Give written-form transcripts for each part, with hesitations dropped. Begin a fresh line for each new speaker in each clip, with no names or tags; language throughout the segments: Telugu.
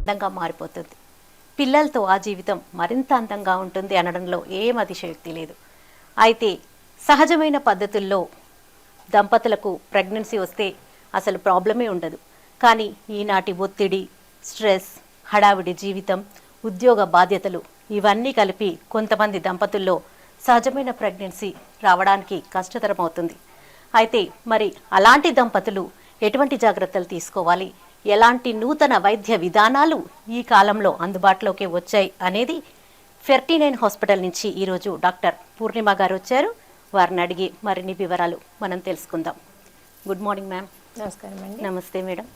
అందంగా మారిపోతుంది. పిల్లలతో ఆ జీవితం మరింత అందంగా ఉంటుంది అనడంలో ఏం అతిశయోక్తి లేదు. అయితే సహజమైన పద్ధతుల్లో దంపతులకు ప్రెగ్నెన్సీ వస్తే అసలు ప్రాబ్లమే ఉండదు. కానీ ఈనాటి ఒత్తిడి, స్ట్రెస్, హడావిడి జీవితం, ఉద్యోగ బాధ్యతలు ఇవన్నీ కలిపి కొంతమంది దంపతుల్లో సహజమైన ప్రెగ్నెన్సీ రావడానికి కష్టతరం అవుతుంది. అయితే మరి అలాంటి దంపతులు ఎటువంటి జాగ్రత్తలు తీసుకోవాలి, ఎలాంటి నూతన వైద్య విధానాలు ఈ కాలంలో అందుబాటులోకి వచ్చాయి అనేది ఫెర్టినైన్ హాస్పిటల్ నుంచి ఈరోజు డాక్టర్ పూర్ణిమ గారు వచ్చారు. వారిని అడిగి మరిన్ని వివరాలు మనం తెలుసుకుందాం. Good morning ma'am.
నమస్కారం అండి.
నమస్తే మేడం.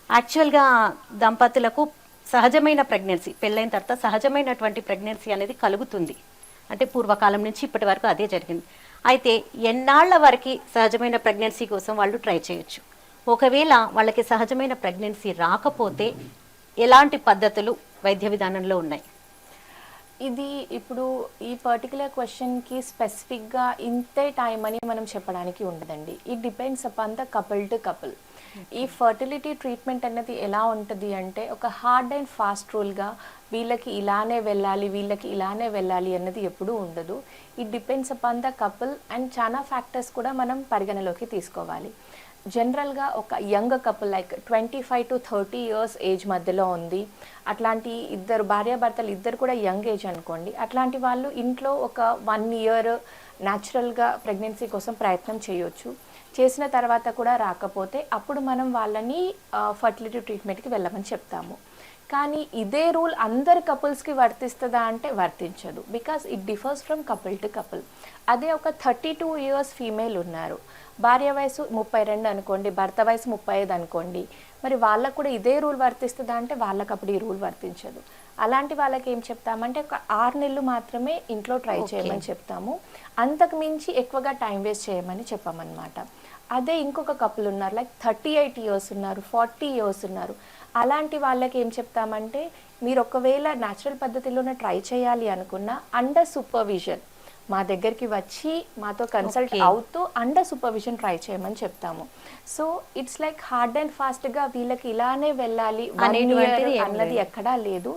యాక్చువల్గా దంపతులకు సహజమైన ప్రెగ్నెన్సీ పెళ్ళైన తర్వాత సహజమైనటువంటి ప్రెగ్నెన్సీ అనేది కలుగుతుంది. అంటే పూర్వకాలం నుంచి ఇప్పటి వరకు అదే జరిగింది. అయితే ఎన్నాళ్ల వరకు సహజమైన ప్రెగ్నెన్సీ కోసం వాళ్ళు ట్రై చేయొచ్చు? ఒకవేళ వాళ్ళకి సహజమైన ప్రెగ్నెన్సీ రాకపోతే ఎలాంటి పద్ధతులు వైద్య విధానంలో ఉన్నాయి?
ఇది ఇప్పుడు ఈ పర్టికులర్ క్వశ్చన్కి స్పెసిఫిక్గా ఇంతే టైం అని మనం చెప్పడానికి ఉండదండి. It depends upon the couple to couple. ఈ ఫర్టిలిటీ ట్రీట్మెంట్ అనేది ఎలా ఉంటుంది అంటే ఒక హార్డ్ అండ్ ఫాస్ట్ రూల్గా వీళ్ళకి ఇలానే వెళ్ళాలి, వీళ్ళకి ఇలానే వెళ్ళాలి అన్నది ఎప్పుడూ ఉండదు. It depends upon the couple and చాలా ఫ్యాక్టర్స్ కూడా మనం పరిగణలోకి తీసుకోవాలి. జనరల్గా ఒక young couple like 25 to 30 years age మధ్యలో ఉంది, అట్లాంటి ఇద్దరు భార్యాభర్తలు ఇద్దరు కూడా యంగ్ ఏజ్ అనుకోండి, అట్లాంటి వాళ్ళు ఇంట్లో ఒక 1 year న్యాచురల్గా ప్రెగ్నెన్సీ కోసం ప్రయత్నం చేయొచ్చు. చేసిన తర్వాత కూడా రాకపోతే అప్పుడు మనం వాళ్ళని ఫర్టిలిటీ ట్రీట్మెంట్కి వెళ్ళమని చెప్తాము. కానీ ఇదే రూల్ అందరు కపుల్స్కి వర్తిస్తుందా అంటే వర్తించదు. Because it differs from couple to couple. అదే ఒక 32 years ఫీమేల్ ఉన్నారు, భార్య వయసు 32 అనుకోండి, భర్త వయసు 35 అనుకోండి, మరి వాళ్ళకు కూడా ఇదే రూల్ వర్తిస్తుందా అంటే వాళ్ళకి అప్పుడు ఈ రూల్ వర్తించదు. అలాంటి వాళ్ళకి ఏం చెప్తామంటే ఒక 6 నెలలు మాత్రమే ఇంట్లో ట్రై చేయమని చెప్తాము. అంతకు మించి ఎక్కువగా టైం వేస్ట్ చేయమని చెప్పామన్నమాట. అదే ఇంకొక కపుల్ ఉన్నారు లైక్ 38 years ఉన్నారు, 40 years ఉన్నారు, అలాంటి వాళ్ళకి ఏం చెప్తామంటే మీరు ఒకవేళ న్యాచురల్ పద్ధతిలోనే ట్రై చేయాలి అనుకున్నా అండర్ సూపర్విజన్ మా దగ్గరికి వచ్చి మాతో కన్సల్ట్ అవుతూ అండర్ సూపర్విజన్ ట్రై చేయమని చెప్తాము. So it's like hard and ఫాస్ట్గా వీళ్ళకి ఇలానే వెళ్ళాలి అన్నది ఎక్కడా లేదు.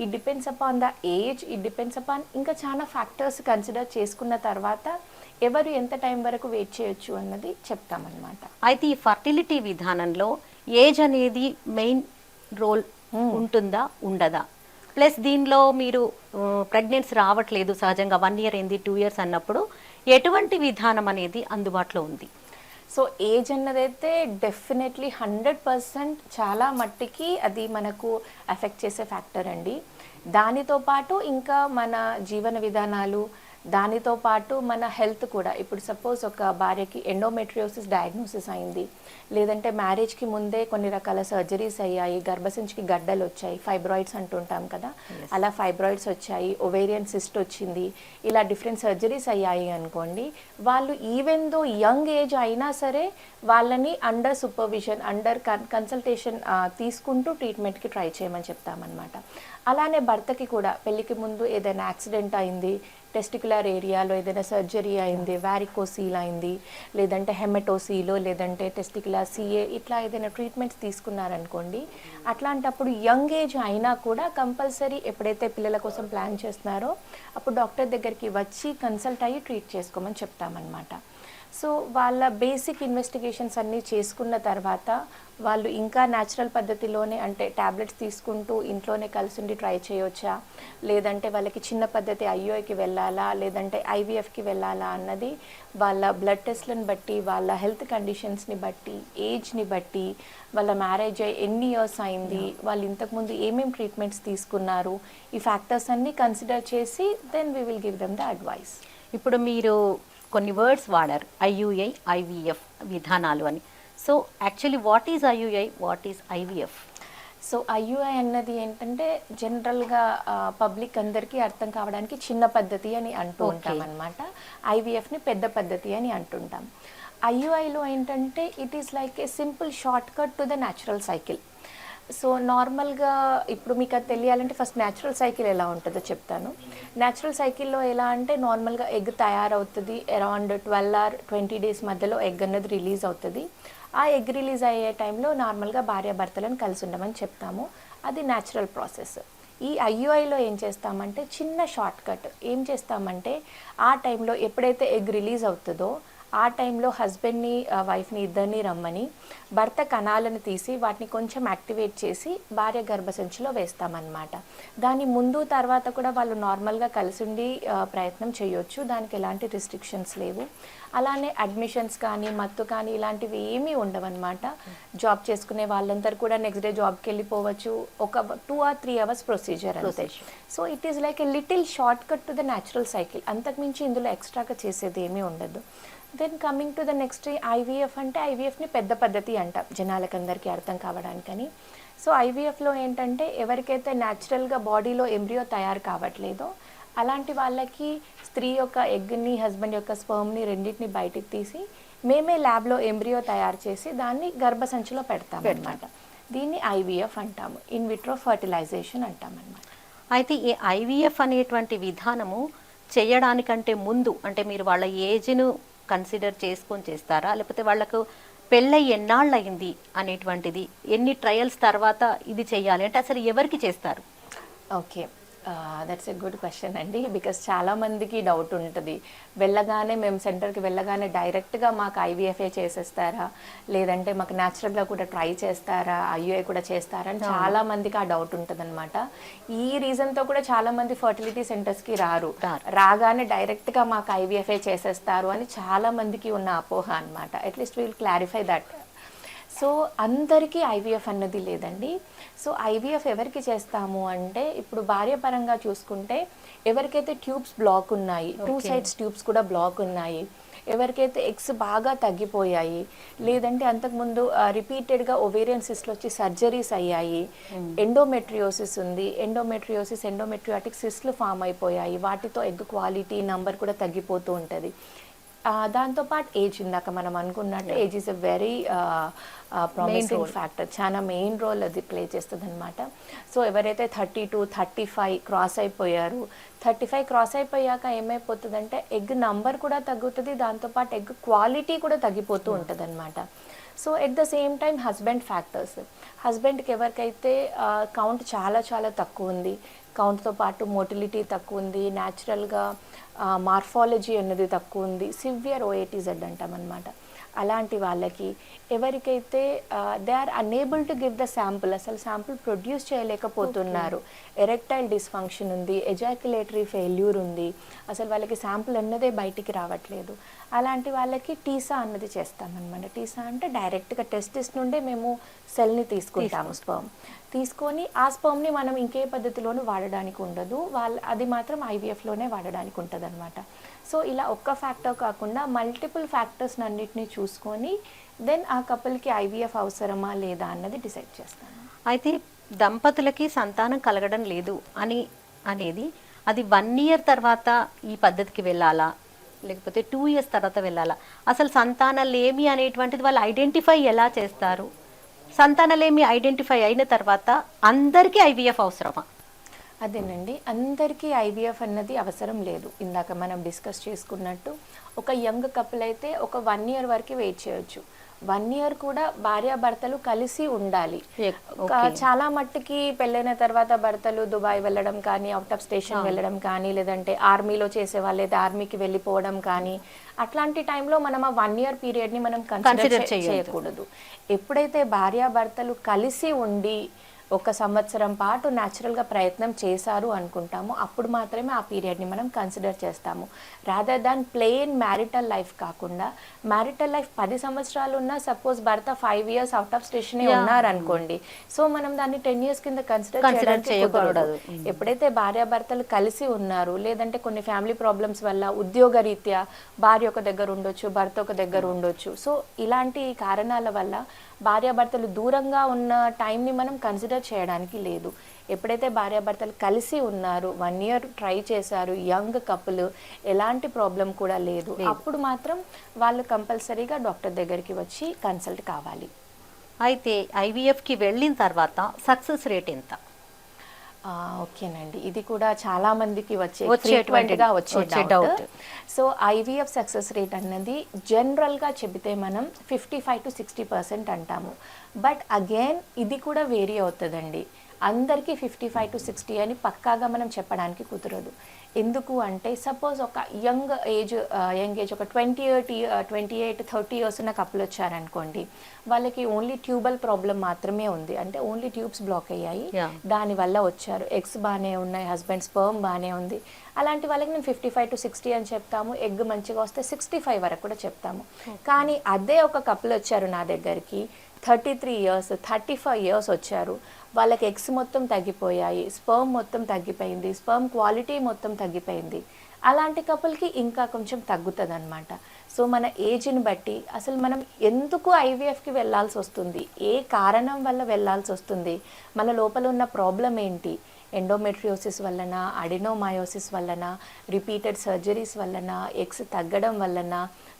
It depends upon the age, it depends upon ఇంకా చాలా ఫ్యాక్టర్స్ కన్సిడర్ చేసుకున్న తర్వాత ఎవరు ఎంత టైం వరకు వెయిట్ చేయొచ్చు అన్నది చెప్తామన్నమాట.
అయితే ఈ ఫర్టిలిటీ విధానంలో ఏజ్ అనేది మెయిన్ రోల్ ఉంటుందా ఉండదా? ప్లస్ దీనిలో మీరు ప్రెగ్నెన్సీ రావట్లేదు, సహజంగా 1 year అయింది, 2 years అన్నప్పుడు ఎటువంటి విధానం అనేది అందుబాటులో ఉంది?
సో ఏజ్ అన్నదైతే డెఫినెట్లీ 100% చాలా మట్టికి అది మనకు ఎఫెక్ట్ చేసే ఫ్యాక్టర్ అండి. దానితో పాటు ఇంకా మన జీవన విధానాలు, దానితో పాటు మన హెల్త్ కూడా. ఇప్పుడు సపోజ్ ఒక భార్యకి ఎండోమెట్రియోసిస్ డయాగ్నోసిస్ అయింది, లేదంటే మ్యారేజ్కి ముందే కొన్ని రకాల సర్జరీస్ అయ్యాయి, గర్భసంచికి గడ్డలు వచ్చాయి, ఫైబ్రాయిడ్స్ అంటుంటాం కదా, అలా ఫైబ్రాయిడ్స్ వచ్చాయి, ఒవేరియన్ సిస్ట్ వచ్చింది, ఇలా డిఫరెంట్ సర్జరీస్ అయ్యాయి అనుకోండి, వాళ్ళు ఈవెన్ దో యంగ్ ఏజ్ అయినా సరే వాళ్ళని అండర్ సూపర్విజన్, అండర్ కన్సల్టేషన్ తీసుకుంటూ ట్రీట్మెంట్కి ట్రై చేయమని చెప్తామన్నమాట. అలానే భర్తకి కూడా పెళ్ళికి ముందు ఏదైనా యాక్సిడెంట్ అయింది, టెస్టికులర్ ఏరియాలో ఏదైనా సర్జరీ అయింది, వారికోసీల్ అయింది, లేదంటే హెమటోసీలో, లేదంటే టెస్టికులర్ సిఏ, ఇట్లా ఏదైనా ట్రీట్మెంట్స్ తీసుకున్నారనుకోండి, అట్లాంటప్పుడు యంగ్ ఏజ్ అయినా కూడా కంపల్సరీ ఎప్పుడైతే పిల్లల కోసం ప్లాన్ చేస్తున్నారో అప్పుడు డాక్టర్ దగ్గరికి వచ్చి కన్సల్ట్ అయ్యి ట్రీట్ చేసుకోమని చెప్తామన్నమాట. సో వాళ్ళ బేసిక్ ఇన్వెస్టిగేషన్స్ అన్నీ చేసుకున్న తర్వాత వాళ్ళు ఇంకా న్యాచురల్ పద్ధతిలోనే అంటే ట్యాబ్లెట్స్ తీసుకుంటూ ఇంట్లోనే కలిసి ఉండి ట్రై చేయొచ్చా, లేదంటే వాళ్ళకి చిన్న పద్ధతి ఐఓఐకి వెళ్ళాలా, లేదంటే ఐవీఎఫ్కి వెళ్ళాలా అన్నది వాళ్ళ బ్లడ్ టెస్ట్లను బట్టి, వాళ్ళ హెల్త్ కండిషన్స్ని బట్టి, ఏజ్ని బట్టి, వాళ్ళ మ్యారేజ్ అయ్యి ఎన్ని ఇయర్స్ అయింది, వాళ్ళు ఇంతకుముందు ఏమేమి ట్రీట్మెంట్స్ తీసుకున్నారు, ఈ ఫ్యాక్టర్స్ అన్నీ కన్సిడర్ చేసి then we will give them the advice.
ఇప్పుడు మీరు కొన్ని వర్డ్స్ వాడారు, ఐయుఐ, ఐవీఎఫ్ విధానాలు అని. So actually what is IUI, what is IVF?
So IUI అన్నది ఏంటంటే జనరల్గా పబ్లిక్ అందరికీ అర్థం కావడానికి చిన్న పద్ధతి అని అంటూ ఉంటాం అనమాట. ఐవీఎఫ్ని పెద్ద పద్ధతి అని అంటుంటాం. ఐయుఐలో ఏంటంటే it is like A simple short cut to the natural cycle. So నార్మల్గా ఇప్పుడు మీకు అది తెలియాలంటే ఫస్ట్ న్యాచురల్ సైకిల్ ఎలా ఉంటుందో చెప్తాను. న్యాచురల్ సైకిల్లో ఎలా అంటే నార్మల్గా ఎగ్ తయారవుతుంది, అరౌండ్ 12 or 20 days మధ్యలో ఎగ్ అన్నది రిలీజ్ అవుతుంది. ఆ ఎగ్ రిలీజ్ అయ్యే టైంలో నార్మల్గా భార్యాభర్తలను కలిసి ఉండమని చెప్తాము. అది న్యాచురల్ ప్రాసెస్. ఈ ఐయుఐలో ఏం చేస్తామంటే చిన్న షార్ట్ కట్ ఏం చేస్తామంటే ఆ టైంలో ఎప్పుడైతే ఎగ్ రిలీజ్ అవుతుందో ఆ టైంలో హస్బెండ్ని వైఫ్ని ఇద్దరిని రమ్మని భర్త కణాలను తీసి వాటిని కొంచెం యాక్టివేట్ చేసి భార్య గర్భసంచిలో వేస్తామన్నమాట. దాని ముందు తర్వాత కూడా వాళ్ళు నార్మల్గా కలిసి ఉండి ప్రయత్నం చేయొచ్చు. దానికి ఎలాంటి రిస్ట్రిక్షన్స్ లేవు. అలానే అడ్మిషన్స్ కానీ మత్తు కానీ ఇలాంటివి ఏమీ ఉండవన్నమాట. జాబ్ చేసుకునే వాళ్ళందరూ కూడా నెక్స్ట్ డే జాబ్కి వెళ్ళిపోవచ్చు. ఒక 2 or 3 hours ప్రొసీజర్ అంతే. So it is like a little short cut to the natural cycle. అంతకుమించి ఇందులో ఎక్స్ట్రాగా చేసేది ఏమీ ఉండదు. Then coming to the next IVF అంటే ఐవీఎఫ్ని పెద్ద పద్ధతి అంటాం జనాలకు అందరికీ అర్థం కావడానికని. సో ఐవీఎఫ్లో ఏంటంటే ఎవరికైతే న్యాచురల్గా బాడీలో ఎంబ్రియో తయారు కావట్లేదో అలాంటి వాళ్ళకి స్త్రీ యొక్క ఎగ్ని హస్బెండ్ యొక్క స్పర్మ్ని రెండింటిని బయటికి తీసి మేమే ల్యాబ్లో ఎంబ్రియో తయారు చేసి దాన్ని గర్భసంచిలో పెడతాం అన్నమాట. దీన్ని ఐవీఎఫ్ అంటాము, ఇన్ విట్రో ఫర్టిలైజేషన్ అంటాం అన్నమాట.
అయితే ఈ ఐవీఎఫ్ అనేటువంటి విధానము చేయడానికంటే ముందు అంటే మీరు వాళ్ళ ఏజ్ను కన్సిడర్ చేసుకొని చేస్తారా, లేకపోతే వాళ్ళకు పెళ్ళై ఎన్నాళ్ళు అయింది అనేటువంటిది, ఎన్ని ట్రయల్స్ తర్వాత ఇది చేయాలి అంటే అసలు ఎవరికి చేస్తారు?
Okay, that's a good question అండి. బికాస్ చాలామందికి డౌట్ ఉంటుంది, వెళ్ళగానే మేము సెంటర్కి వెళ్ళగానే డైరెక్ట్గా మాకు ఐవీఎఫ్ఏ చేసేస్తారా, లేదంటే మాకు న్యాచురల్గా కూడా ట్రై చేస్తారా, ఐయుఐ కూడా చేస్తారా అని చాలామందికి ఆ డౌట్ ఉంటుంది అనమాట. ఈ రీజన్తో కూడా చాలామంది ఫర్టిలిటీ సెంటర్స్కి రాగానే డైరెక్ట్గా మాకు ఐవీఎఫ్ఏ చేసేస్తారు అని చాలామందికి ఉన్న అపోహ అనమాట. At least will clarify that. So అందరికీ ఐవీఎఫ్ అన్నది లేదండి. సో ఐవీఎఫ్ ఎవరికి చేస్తాము అంటే ఇప్పుడు భార్య పరంగా చూసుకుంటే ఎవరికైతే ట్యూబ్స్ బ్లాక్ ఉన్నాయి, 2 sides ట్యూబ్స్ కూడా బ్లాక్ ఉన్నాయి, ఎవరికైతే ఎగ్స్ బాగా తగ్గిపోయాయి, లేదంటే అంతకుముందు రిపీటెడ్గా ఒవేరియన్ సిస్ట్లు వచ్చి సర్జరీస్ అయ్యాయి, ఎండోమెట్రియోసిస్ ఉంది, ఎండోమెట్రియాటిక్ సిస్ట్లు ఫామ్ అయిపోయాయి, వాటితో ఎగ్ క్వాలిటీ నంబర్ కూడా తగ్గిపోతూ ఉంటుంది. దాంతోపాటు ఏజ్, ఇందాక మనం అనుకున్నట్టు age is a very promising factor, చాలా మెయిన్ రోల్ అది ప్లే చేస్తుంది అనమాట. సో ఎవరైతే 32, 35 క్రాస్ అయిపోయారు, 35 క్రాస్ అయిపోయాక ఏమైపోతుందంటే ఎగ్ నంబర్ కూడా తగ్గుతుంది, దాంతోపాటు ఎగ్ క్వాలిటీ కూడా తగ్గిపోతూ ఉంటుంది అనమాట. So at the same time husband factors, హస్బెండ్కి ఎవరికైతే కౌంట్ చాలా చాలా తక్కువ ఉంది, కౌంట్తో పాటు మోటిలిటీ తక్కువ ఉంది, న్యాచురల్గా మార్ఫాలజీ అన్నది తక్కువ ఉంది, సివియర్ ఓఏటీజెడ్ అంటాం అనమాట. అలాంటి వాళ్ళకి ఎవరికైతే they are unable to give the sample, అసలు శాంపుల్ ప్రొడ్యూస్ చేయలేకపోతున్నారు, ఎరెక్టైల్ డిస్ఫంక్షన్ ఉంది, ఎజాక్యులేటరీ ఫెయిల్యూర్ ఉంది, అసలు వాళ్ళకి శాంపుల్ అన్నదే బయటికి రావట్లేదు, అలాంటి వాళ్ళకి టీసా అన్నది చేస్తామన్నమాట. టీసా అంటే డైరెక్ట్గా టెస్టిస్ నుండే మేము సెల్ని తీసుకుంటాము, స్పర్మ్ తీసుకొని ఆ స్పర్మ్ని మనం ఇంకే పద్ధతిలోనూ వాడడానికి ఉండదు, అది మాత్రం ఐవీఎఫ్లోనే వాడడానికి ఉంటుంది అనమాట. సో ఇలా ఒక్క ఫ్యాక్టర్ కాకుండా మల్టిపుల్ ఫ్యాక్టర్స్ అన్నిటిని చూసుకొని దెన్ ఆ కపుల్కి ఐవీఎఫ్ అవసరమా లేదా అన్నది డిసైడ్ చేస్తాను.
అయితే దంపతులకి సంతానం కలగడం లేదు అనేది అది 1 year తర్వాత ఈ పద్ధతికి వెళ్ళాలా, లేకపోతే 2 years తర్వాత వెళ్ళాలా, అసలు సంతానలేమి అనేటువంటిది వాళ్ళు ఐడెంటిఫై ఎలా చేస్తారు, సంతానలేమి ఐడెంటిఫై అయిన తర్వాత అందరికీ ఐవీఎఫ్ అవసరమా?
అదేనండి, అందరికీ ఐవీఎఫ్ అన్నది అవసరం లేదు. ఇందాక మనం డిస్కస్ చేసుకున్నట్టు ఒక యంగ్ కపుల్ అయితే ఒక 1 year వరకు వెయిట్ చేయొచ్చు. 1 year కూడా భార్యాభర్తలు కలిసి ఉండాలి. చాలా మట్టుకి పెళ్ళైన తర్వాత భర్తలు దుబాయ్ వెళ్ళడం కానీ, అవుట్ ఆఫ్ స్టేషన్ వెళ్ళడం కానీ, లేదంటే ఆర్మీలో చేసేవాళ్ళు అయితే ఆర్మీకి వెళ్ళిపోవడం కానీ, అట్లాంటి టైంలో మనం ఆ 1 year పీరియడ్ని మనం కన్సిడర్ చేయకూడదు. ఎప్పుడైతే భార్యాభర్తలు కలిసి ఉండి 1 సంవత్సరం పాటు న్యాచురల్గా ప్రయత్నం చేశారు అనుకుంటాము, అప్పుడు మాత్రమే ఆ పీరియడ్ని మనం కన్సిడర్ చేస్తాము. Rather than plain marital life కాకుండా, మ్యారిటల్ లైఫ్ 10 సంవత్సరాలు ఉన్నా సపోజ్ భర్త 5 years అవుట్ ఆఫ్ స్టేషనే ఉన్నారనుకోండి, సో మనం దాన్ని 10 years కింద కన్సిడర్ చేయకూడదు. ఎప్పుడైతే భార్యాభర్తలు కలిసి ఉన్నారు, లేదంటే కొన్ని ఫ్యామిలీ ప్రాబ్లమ్స్ వల్ల ఉద్యోగ రీత్యా భార్య ఒక దగ్గర ఉండొచ్చు, భర్త ఒక దగ్గర ఉండొచ్చు, సో ఇలాంటి కారణాల వల్ల భార్యాభర్తలు దూరంగా ఉన్న టైంని మనం కన్సిడర్ చేయడానికి లేదు. ఎప్పుడైతే భార్యాభర్తలు కలిసి ఉన్నారు, 1 year ట్రై చేశారు, యంగ్ కపుల్, ఎలాంటి ప్రాబ్లం కూడా లేదు, అప్పుడు మాత్రం వాళ్ళు కంపల్సరీగా డాక్టర్ దగ్గరికి వచ్చి కన్సల్ట్ కావాలి.
అయితే ఐవీఎఫ్కి వెళ్ళిన తర్వాత సక్సెస్ రేట్ ఎంత?
ఓకేనండి, ఇది కూడా చాలా మందికి
వచ్చేటువంటి
వచ్చే doubt. So IVF success rate అన్నది జనరల్గా చెబితే మనం 55-60% అంటాము. బట్ అగైన్ ఇది కూడా వేరీ అవుతుందండి. అందరికీ 55-60 అని పక్కాగా మనం చెప్పడానికి కుదరదు. ఎందుకు అంటే సపోజ్ ఒక యంగ్ ఏజ్ ఒక 28-30 ఇయర్స్ ఉన్న కపుల్ వచ్చారనుకోండి, వాళ్ళకి ఓన్లీ ట్యూబల్ ప్రాబ్లం మాత్రమే ఉంది, అంటే ఓన్లీ ట్యూబ్స్ బ్లాక్ అయ్యాయి, దానివల్ల వచ్చారు. ఎగ్స్ బాగానే ఉన్నాయి, హస్బెండ్ స్పర్మ్ బాగానే ఉంది, అలాంటి వాళ్ళకి నేను 55-60 అని చెప్తాము. ఎగ్ మంచిగా వస్తే 65 వరకు కూడా చెప్తాము. కానీ అదే ఒక కపుల్ వచ్చారు నా దగ్గరికి, 33 ఇయర్స్ 35 ఇయర్స్ వచ్చారు, వాళ్ళకి ఎగ్స్ మొత్తం తగ్గిపోయాయి, స్పర్మ్ మొత్తం తగ్గిపోయింది, స్పర్మ్ క్వాలిటీ మొత్తం తగ్గిపోయింది, అలాంటి కపుల్కి ఇంకా కొంచెం తగ్గుతుంది అనమాట. సో మన ఏజ్ని బట్టి అసలు మనం ఎందుకు ఐవీఎఫ్కి వెళ్ళాల్సి వస్తుంది, ఏ కారణం వల్ల వెళ్ళాల్సి వస్తుంది, మన లోపల ఉన్న ప్రాబ్లం ఏంటి, ఎండోమెట్రియోసిస్ వలన, అడినోమయోసిస్ వలన, రిపీటెడ్ సర్జరీస్ వలన, ఎగ్స్ తగ్గడం వలన,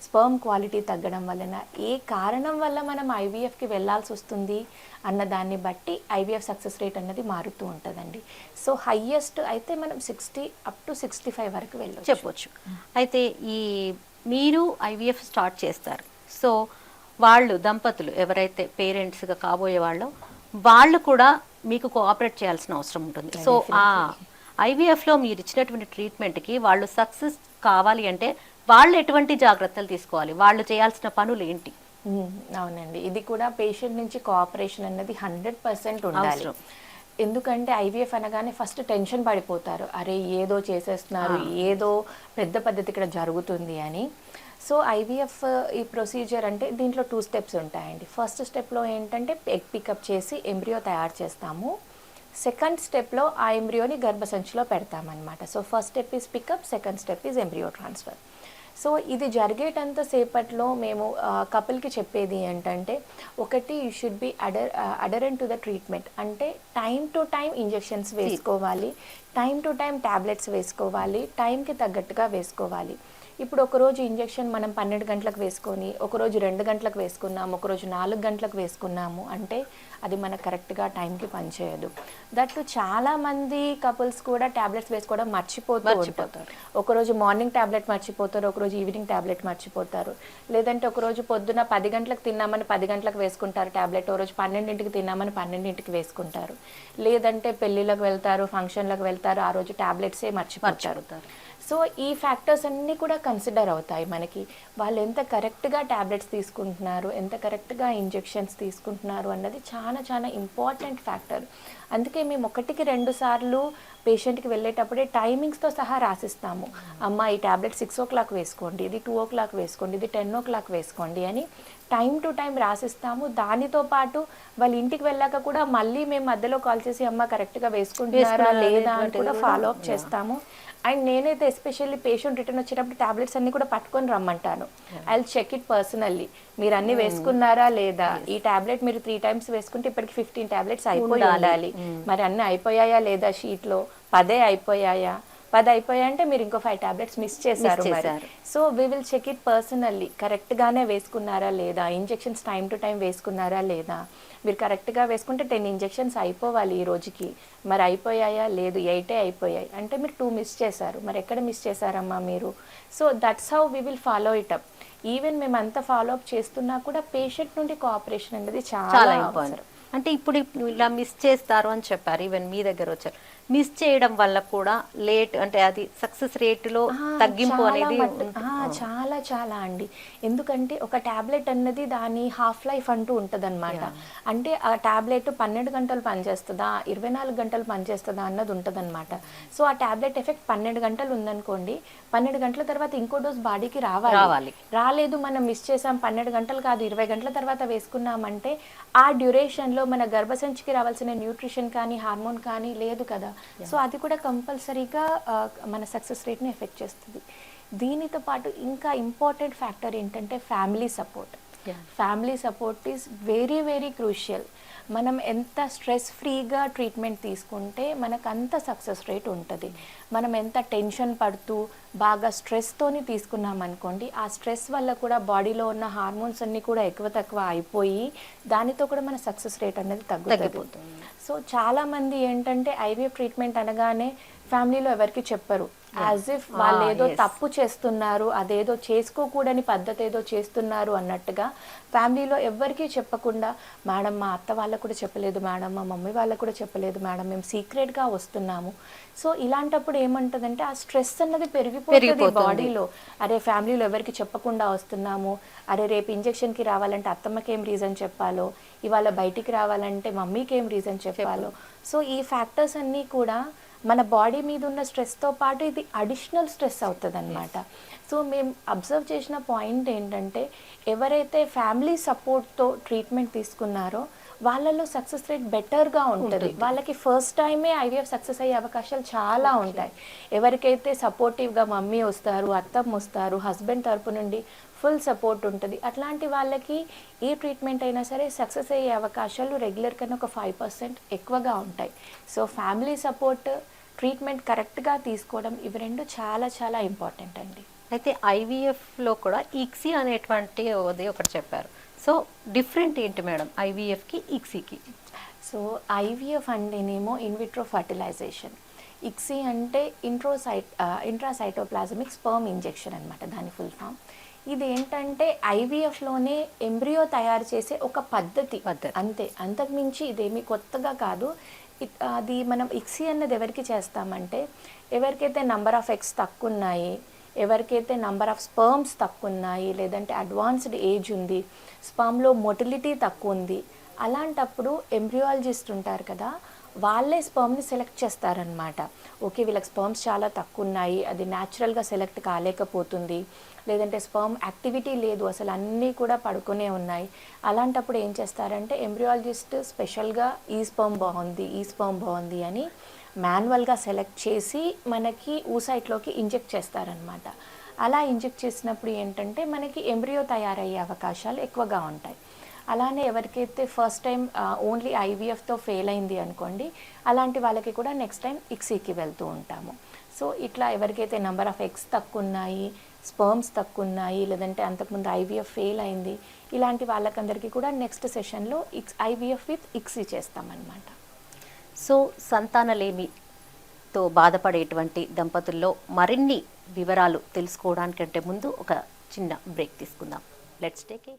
స్పర్మ్ క్వాలిటీ తగ్గడం వలన, ఏ కారణం వల్ల మనం ఐవీఎఫ్కి వెళ్ళాల్సి వస్తుంది అన్న దాన్ని బట్టి ఐవీఎఫ్ సక్సెస్ రేట్ అన్నది మారుతూ ఉంటుందండి. సో హయ్యెస్ట్ అయితే మనం 60-65 వరకు చెప్పొచ్చు.
అయితే ఈ మీరు ఐవీఎఫ్ స్టార్ట్ చేస్తారు, సో వాళ్ళు దంపతులు ఎవరైతే పేరెంట్స్గా కాబోయే వాళ్ళు కూడా మీకు కోఆపరేట్ చేయాల్సిన అవసరం ఉంటుంది. సో ఆ ఐవీఎఫ్లో మీరు ఇచ్చినటువంటి ట్రీట్మెంట్కి వాళ్ళు సక్సెస్ కావాలి అంటే వాళ్ళు ఎటువంటి జాగ్రత్తలు తీసుకోవాలి, వాళ్ళు చేయాల్సిన పనులు ఏంటి?
అవునండి, ఇది కూడా పేషెంట్ నుంచి కోఆపరేషన్ అన్నది 100% ఉండాలి. ఎందుకంటే ఐవీఎఫ్ అనగానే ఫస్ట్ టెన్షన్ పడిపోతారు, అరే ఏదో చేసేస్తున్నారు, ఏదో పెద్ద పద్ధతి ఇక్కడ జరుగుతుంది అని. సో ఐవీఎఫ్ ఈ ప్రొసీజర్ అంటే దీంట్లో 2 స్టెప్స్ ఉంటాయండి. ఫస్ట్ స్టెప్లో ఏంటంటే ఎగ్ పికప్ చేసి ఎంబ్రియో తయారు చేస్తాము. సెకండ్ స్టెప్లో ఆ ఎంబ్రియోని గర్భసంచిలో పెడతామన్నమాట. So first step is pickup, second step is embryo transfer. So ఇది జరిగేటంత సేపట్లో మేము కపుల్కి చెప్పేది ఏంటంటే, ఒకటి you should be adherent to the treatment, అంటే టైం టు టైం ఇంజెక్షన్స్ వేసుకోవాలి, టైం టు టైం ట్యాబ్లెట్స్ వేసుకోవాలి, టైంకి తగ్గట్టుగా వేసుకోవాలి. ఇప్పుడు ఒకరోజు ఇంజెక్షన్ మనం 12 గంటలకు వేసుకొని, ఒకరోజు 2 గంటలకు వేసుకున్నాము, ఒకరోజు 4 గంటలకు వేసుకున్నాము అంటే అది మనకు కరెక్ట్గా టైంకి పనిచేయదు. దట్టు చాలామంది కపుల్స్ కూడా ట్యాబ్లెట్స్ వేసుకోవడం మర్చిపోతారు. ఒకరోజు మార్నింగ్ ట్యాబ్లెట్ మర్చిపోతారు, ఒకరోజు ఈవినింగ్ ట్యాబ్లెట్ మర్చిపోతారు, లేదంటే ఒకరోజు పొద్దున 10 గంటలకు తిన్నామని 10 గంటలకు వేసుకుంటారు ట్యాబ్లెట్, ఓ రోజు 12ంటికి తిన్నామని 12ంటికి వేసుకుంటారు, లేదంటే పెళ్ళిళ్ళకి వెళ్తారు, ఫంక్షన్లకు వెళ్తారు, ఆ రోజు ట్యాబ్లెట్సే మర్చిపోతారు. సో ఈ ఫ్యాక్టర్స్ అన్నీ కూడా కన్సిడర్ అవుతాయి మనకి. వాళ్ళు ఎంత కరెక్ట్గా ట్యాబ్లెట్స్ తీసుకుంటున్నారు, ఎంత కరెక్ట్గా ఇంజెక్షన్స్ తీసుకుంటున్నారు అన్నది చాలా చాలా ఇంపార్టెంట్ ఫ్యాక్టర్. అందుకే మేము 1-2 సార్లు పేషెంట్కి వెళ్ళేటప్పుడే టైమింగ్స్తో సహా రాసిస్తాము. అమ్మ ఈ ట్యాబ్లెట్ 6 o'clock వేసుకోండి, ఇది 2 o'clock వేసుకోండి, ఇది 10 o'clock వేసుకోండి అని టైం టు టైం రాసిస్తాము. దానితో పాటు వాళ్ళ ఇంటికి వెళ్ళాక కూడా మళ్ళీ మేము మధ్యలో కాల్ చేసి అమ్మ కరెక్ట్గా వేసుకుంటున్నారా లేదా అని కూడా ఫాలో అప్ చేస్తాము. అండ్ నేనైతే ఎస్పెషల్లీ పేషెంట్ రిటర్న్ వచ్చేటప్పుడు ట్యాబ్లెట్స్ అన్ని కూడా పట్టుకొని రమ్మంటాను. I will check it personally, మీరు అన్ని వేసుకున్నారా లేదా, ఈ ట్యాబ్లెట్ మీరు 3 times వేసుకుంటే ఇప్పటికి 15 ట్యాబ్లెట్స్ అయిపోయి ఉండాలి, మరి అన్ని అయిపోయాయా లేదా, షీట్లో 10 అయిపోయాయా, 10 అయిపోయాయంటే మీరు ఇంకో 5 ట్యాబ్లెట్స్ మిస్ చేశారు మరి. So we will check it personally, కరెక్ట్గానే వేసుకున్నారా లేదా, ఇంజెక్షన్స్ టైం టు టైం వేసుకున్నారా లేదా, మీరు కరెక్ట్గా వేసుకుంటే 10 ఇంజెక్షన్స్ అయిపోవాలి ఈ రోజుకి, మరి అయిపోయాయా లేదు, 8 అయిపోయాయి అంటే మీరు 2 మిస్ చేశారు, మరి ఎక్కడ మిస్ చేశారమ్మా మీరు. So that's how we will follow it up. Even మేము అంత ఫాలో అప్ చేస్తున్నా కూడా పేషెంట్ నుండి కోఆపరేషన్ అనేది చాలా అవసరం.
అంటే ఇప్పుడు ఇలా మిస్ చేస్తారు అని చెప్పారు, ఈవెన్ మీ దగ్గర వచ్చారు, మిస్ చేయడం వల్ల కూడా లేట్ అంటే అది సక్సెస్ రేటులో తగ్గింపు అనేది
చాలా చాలా అండి. ఎందుకంటే ఒక ట్యాబ్లెట్ అన్నది దాని హాఫ్ లైఫ్ అంటూ ఉంటుంది అనమాట. అంటే ఆ ట్యాబ్లెట్ 12 గంటలు పనిచేస్తుందా, 24 గంటలు పనిచేస్తుందా అన్నది ఉంటుంది అనమాట. సో ఆ ట్యాబ్లెట్ ఎఫెక్ట్ 12 గంటలు ఉందనుకోండి, 12 గంటల తర్వాత ఇంకో డోస్ బాడీకి రావాలి. రాలేదు, మనం మిస్ చేసాం, 12 గంటలు కాదు 20 గంటల తర్వాత వేసుకున్నామంటే ఆ డ్యూరేషన్లో మన గర్భసంచికి రావాల్సిన న్యూట్రిషన్ కానీ హార్మోన్ కానీ లేదు కదా. సో అది కూడా కంపల్సరీగా మన సక్సెస్ రేట్ని ఎఫెక్ట్ చేస్తుంది. దీనితో పాటు ఇంకా ఇంపార్టెంట్ ఫ్యాక్టర్ ఏంటంటే family support. Family support is very very crucial. మనం ఎంత స్ట్రెస్ ఫ్రీగా ట్రీట్మెంట్ తీసుకుంటే మనకు అంత సక్సెస్ రేట్ ఉంటుంది. మనం ఎంత టెన్షన్ పడుతూ బాగా స్ట్రెస్తోని తీసుకున్నాం అనుకోండి, ఆ స్ట్రెస్ వల్ల కూడా బాడీలో ఉన్న హార్మోన్స్ అన్నీ కూడా ఎక్కువ తక్కువ అయిపోయి దానితో కూడా మన సక్సెస్ రేట్ అనేది తగ్గిపోతుంది. సో చాలామంది ఏంటంటే ఐవీఎఫ్ ట్రీట్మెంట్ అనగానే ఫ్యామిలీలో ఎవరికి చెప్పరు, యాజ్ ఇఫ్ వాళ్ళు ఏదో తప్పు చేస్తున్నారు, అదేదో చేసుకోకూడని పద్ధతి ఏదో చేస్తున్నారు అన్నట్టుగా ఫ్యామిలీలో ఎవరికీ చెప్పకుండా, మేడం మా అత్త వాళ్ళకు కూడా చెప్పలేదు మేడం, మా మమ్మీ వాళ్ళకు కూడా చెప్పలేదు మేడం, మేము సీక్రెట్గా వస్తున్నాము. సో ఇలాంటప్పుడు ఏమంటుందంటే ఆ స్ట్రెస్ అన్నది పెరిగిపోతుంది బాడీలో. అరే ఫ్యామిలీలో ఎవరికి చెప్పకుండా వస్తున్నాము, అరే రేపు ఇంజెక్షన్కి రావాలంటే అత్తమ్మకి ఏం రీజన్ చెప్పాలో, ఇవాళ బయటికి రావాలంటే మమ్మీకి ఏం రీజన్ చెప్పాలో. సో ఈ ఫ్యాక్టర్స్ అన్నీ కూడా మన బాడీ మీద ఉన్న స్ట్రెస్తో పాటు ఇది అడిషనల్ స్ట్రెస్ అవుతుంది అనమాట. సో మేము అబ్జర్వ్ చేసిన పాయింట్ ఏంటంటే ఎవరైతే ఫ్యామిలీ సపోర్ట్తో ట్రీట్మెంట్ తీసుకున్నారో వాళ్ళలో సక్సెస్ రేట్ బెటర్గా ఉంటుంది. వాళ్ళకి ఫస్ట్ టైమే ఐవీఎఫ్ సక్సెస్ అయ్యే అవకాశాలు చాలా ఉంటాయి. ఎవరికైతే సపోర్టివ్గా మమ్మీ వస్తారు, అత్తమ్మ వస్తారు, హస్బెండ్ తరపు నుండి ఫుల్ సపోర్ట్ ఉంటుంది, అట్లాంటి వాళ్ళకి ఏ ట్రీట్మెంట్ అయినా సరే సక్సెస్ అయ్యే అవకాశాలు రెగ్యులర్ కన్నా ఒక 5% ఎక్కువగా ఉంటాయి. సో ఫ్యామిలీ సపోర్ట్, ట్రీట్మెంట్ కరెక్ట్గా తీసుకోవడం, ఇవి రెండు చాలా చాలా ఇంపార్టెంట్ అండి.
అయితే ఐవీఎఫ్లో కూడా ఇక్సీ అనేటువంటి ఒకటి చెప్పారు. సో డిఫరెంట్ ఏంటి మేడం ఐవీఎఫ్కి ఇక్సీకి?
సో ఐవీఎఫ్ అంటేనేమో ఇన్విట్రో ఫర్టిలైజేషన్, ఇక్సీ అంటే ఇంట్రాసైటోప్లాజమిక్ స్పర్మ్ ఇంజెక్షన్ అనమాట దాని ఫుల్ ఫామ్. ఇది ఏంటంటే ఐవీఎఫ్లోనే ఎంబ్రియో తయారు చేసే ఒక పద్ధతి అంతే, అంతకుమించి ఇదేమీ కొత్తగా కాదు. అది మనం ఇక్సీ అన్నది ఎవరికి చేస్తామంటే ఎవరికైతే నంబర్ ఆఫ్ ఎగ్స్ తక్కువ ఉన్నాయి, ఎవరికైతే నంబర్ ఆఫ్ స్పర్మ్స్ తక్కువ ఉన్నాయి, లేదంటే అడ్వాన్స్డ్ ఏజ్ ఉంది, స్పర్మ్లో మొటిలిటీ తక్కువ ఉంది, అలాంటప్పుడు ఎంబ్రియాలజిస్ట్ ఉంటారు కదా, వాళ్ళే స్పర్మ్ని సెలెక్ట్ చేస్తారనమాట. ఓకే వీళ్ళకి స్పర్మ్స్ చాలా తక్కువ ఉన్నాయి, అది న్యాచురల్గా సెలెక్ట్ కాలేకపోతుంది, లేదంటే స్పర్మ్ యాక్టివిటీ లేదు, అసలు అన్నీ కూడా పడుకునే ఉన్నాయి. అలాంటప్పుడు ఏం చేస్తారంటే ఎంబ్రియాలజిస్ట్ స్పెషల్గా ఈ స్పర్మ్ బాగుంది అని మాన్యువల్గా సెలెక్ట్ చేసి మనకి ఊసైట్లోకి ఇంజెక్ట్ చేస్తారనమాట. అలా ఇంజెక్ట్ చేసినప్పుడు ఏంటంటే మనకి ఎంబ్రియో తయారయ్యే అవకాశాలు ఎక్కువగా ఉంటాయి. అలానే ఎవరికైతే ఫస్ట్ టైం ఓన్లీ ఐవీఎఫ్తో ఫెయిల్ అయింది అనుకోండి, అలాంటి వాళ్ళకి కూడా నెక్స్ట్ టైం ఇక్సీకి వెళ్తూ ఉంటాము. సో ఇట్లా ఎవరికైతే నెంబర్ ఆఫ్ ఎగ్స్ తక్కువ ఉన్నాయి, స్పర్మ్స్ తక్కువ ఉన్నాయి, లేదంటే అంతకుముందు ఐవీఎఫ్ ఫెయిల్ అయింది, ఇలాంటి వాళ్ళకందరికీ కూడా నెక్స్ట్ సెషన్లో ఐవీఎఫ్ విత్ ఇక్సీ చేస్తామన్నమాట.
సో సంతానలేమితో బాధపడేటువంటి దంపతుల్లో మరిన్ని వివరాలు తెలుసుకోవడానికంటే ముందు ఒక చిన్న బ్రేక్ తీసుకుందాం. లెట్స్ టేక్ ఏ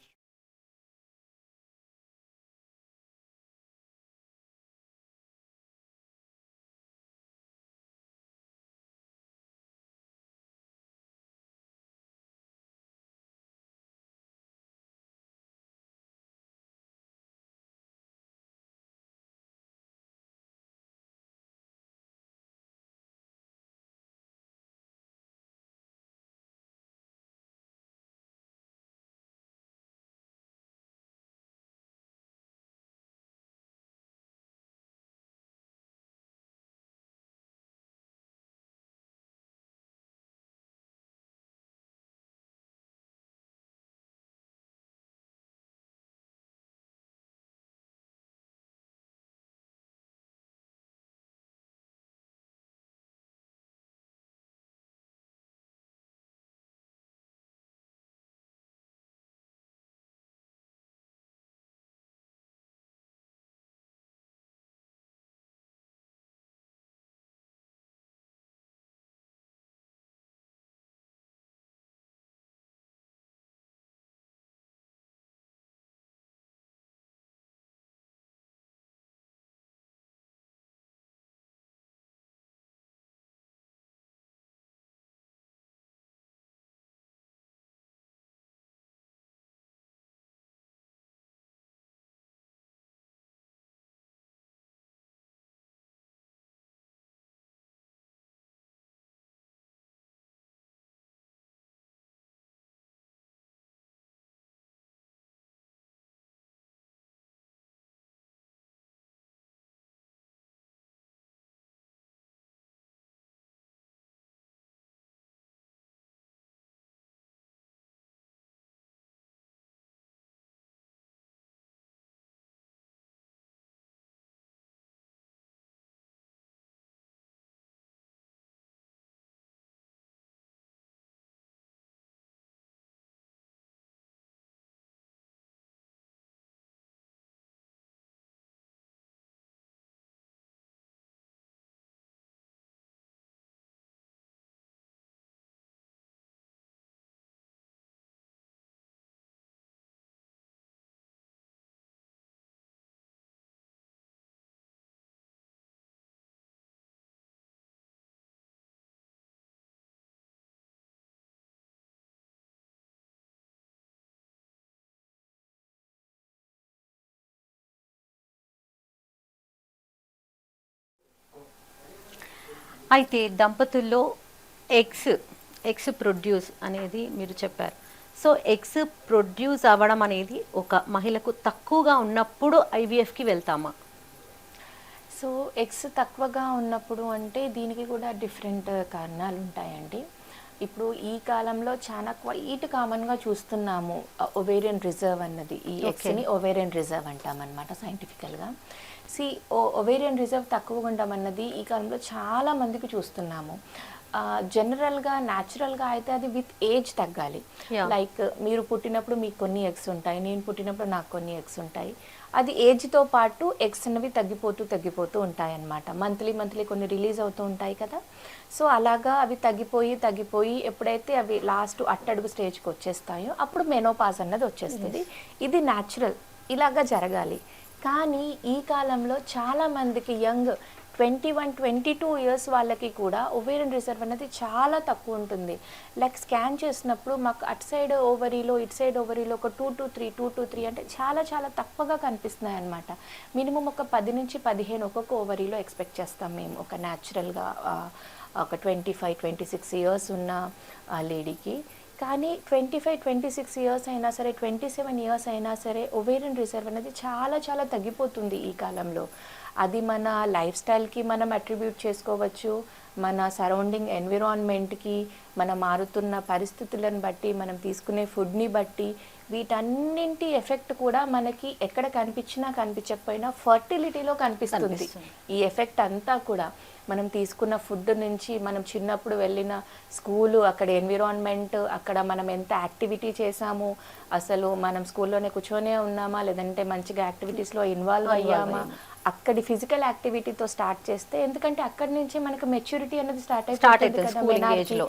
అయితే దంపతుల్లో ఎగ్స్ ఎగ్స్ ప్రొడ్యూస్ అనేది మీరు చెప్పారు. సో ఎగ్స్ ప్రొడ్యూస్ అవ్వడం అనేది ఒక మహిళకు తక్కువగా ఉన్నప్పుడు ఐవీఎఫ్కి వెళ్తామా?
సో ఎగ్స్ తక్కువగా ఉన్నప్పుడు అంటే దీనికి కూడా డిఫరెంట్ కారణాలు ఉంటాయండి. ఇప్పుడు ఈ కాలంలో చాలా క్వైట్ కామన్గా చూస్తున్నాము ఒవేరియన్ రిజర్వ్ అన్నది. ఈ ఎగ్స్ని ఒవేరియన్ రిజర్వ్ అంటామన్నమాట సైంటిఫికల్గా. ఒవేరియన్ రిజర్వ్ తక్కువగా ఉండడం అన్నది ఈ కాలంలో చాలా మందికి చూస్తున్నాము. జనరల్గా న్యాచురల్గా అయితే అది విత్ ఏజ్ తగ్గాలి. లైక్ మీరు పుట్టినప్పుడు మీకు కొన్ని ఎగ్స్ ఉంటాయి, నేను పుట్టినప్పుడు నాకు కొన్ని ఎగ్స్ ఉంటాయి. అది ఏజ్తో పాటు ఎగ్స్ అనేవి తగ్గిపోతూ ఉంటాయి అన్నమాట. మంత్లీ కొన్ని రిలీజ్ అవుతూ ఉంటాయి కదా. సో అలాగా అవి తగ్గిపోయి ఎప్పుడైతే అవి లాస్ట్ అట్టడుగు స్టేజ్కి వచ్చేస్తాయో అప్పుడు మెనోపాజ్ అన్నది వచ్చేస్తుంది. ఇది న్యాచురల్, ఇలాగా జరగాలి. కానీ ఈ కాలంలో చాలా మందికి యంగ్ 21-22 ఇయర్స్ వాళ్ళకి కూడా ఒవేరియన్ రిజర్వ్ అనేది చాలా తక్కువ ఉంటుంది. లైక్ స్కాన్ చేసినప్పుడు మాకు అటు సైడ్ ఓవరీలో ఇటు సైడ్ ఓవరీలో ఒక 2-3 అంటే చాలా చాలా తక్కువగా కనిపిస్తున్నాయి అన్నమాట. మినిమం ఒక 10 నుంచి 15 ఒక్కొక్క ఓవరీలో ఎక్స్పెక్ట్ చేస్తాం మేము ఒక న్యాచురల్గా ఒక 25-26 ఇయర్స్ ఉన్న లేడీకి. కానీ 25-26 ఇయర్స్ అయినా సరే, 27 ఇయర్స్ అయినా సరే ఒవేరియన్ రిజర్వ్ అనేది చాలా చాలా తగ్గిపోతుంది ఈ కాలంలో. అది మన లైఫ్ స్టైల్కి మనం అట్రిబ్యూట్ చేసుకోవచ్చు, మన సరౌండింగ్ ఎన్విరాన్మెంట్కి, మన మారుతున్న పరిస్థితులను బట్టి, మనం తీసుకునే ఫుడ్ని బట్టి, వీటన్నింటి ఎఫెక్ట్ కూడా మనకి ఎక్కడ కనిపించినా కనిపించకపోయినా ఫర్టిలిటీలో కనిపిస్తుంది. ఈ ఎఫెక్ట్ అంతా కూడా మనం తీసుకున్న ఫుడ్ నుంచి, మనం చిన్నప్పుడు వెళ్ళిన స్కూలు, అక్కడ ఎన్విరాన్మెంట్, అక్కడ మనం ఎంత యాక్టివిటీ చేసాము, అసలు మనం స్కూల్లోనే కూర్చొనే ఉన్నామా లేదంటే మంచిగా యాక్టివిటీస్లో ఇన్వాల్వ్ అయ్యామా, అక్కడి ఫిజికల్ యాక్టివిటీతో స్టార్ట్ చేస్తే, ఎందుకంటే అక్కడి నుంచి మనకు మెచ్యూరిటీ అనేది స్టార్ట్ అవుతుంది.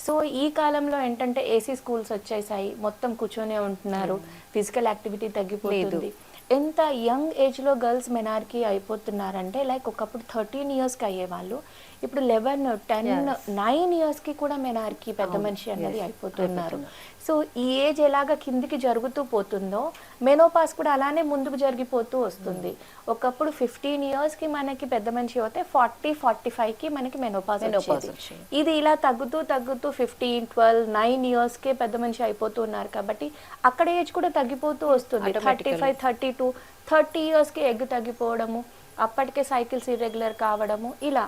సో ఈ కాలంలో ఏంటంటే ఏసీ స్కూల్స్ వచ్చేసాయి, మొత్తం కూర్చొనే ఉంటున్నారు, ఫిజికల్ యాక్టివిటీ తగ్గిపోతుంది. ఎంత యంగ్ ఏజ్లో గర్ల్స్ మెనార్కీ అయిపోతున్నారంటే లైక్ ఒకప్పుడు 13 ఇయర్స్కి అయ్యేవాళ్ళు, ఇప్పుడు 11, 10, 9 ఇయర్స్కి కూడా మెనార్కీ పెద్ద మనిషి అన్నది అయిపోతున్నారు. సో ఈ ఏజ్ ఎలాగ కిందికి జరుగుతూ పోతుందో మెనోపాస్ కూడా అలానే ముందుకు జరిగిపోతూ వస్తుంది. ఒకప్పుడు 15 ఇయర్స్కి మనకి పెద్ద మనిషి అయితే 40-45కి మనకి మెనోపాస్ వచ్చేది. ఇది ఇలా తగ్గుతూ 15, 12, 9 ఇయర్స్కే పెద్ద మనిషి అయిపోతున్నారు. కాబట్టి అక్కడ ఏజ్ కూడా తగ్గిపోతూ వస్తుంది. 35, 32, 30 ఇయర్స్కి ఎగ్ తగ్గిపోవడము, అప్పటికే సైకిల్స్ ఇర్రెగ్యులర్ కావడము, ఇలా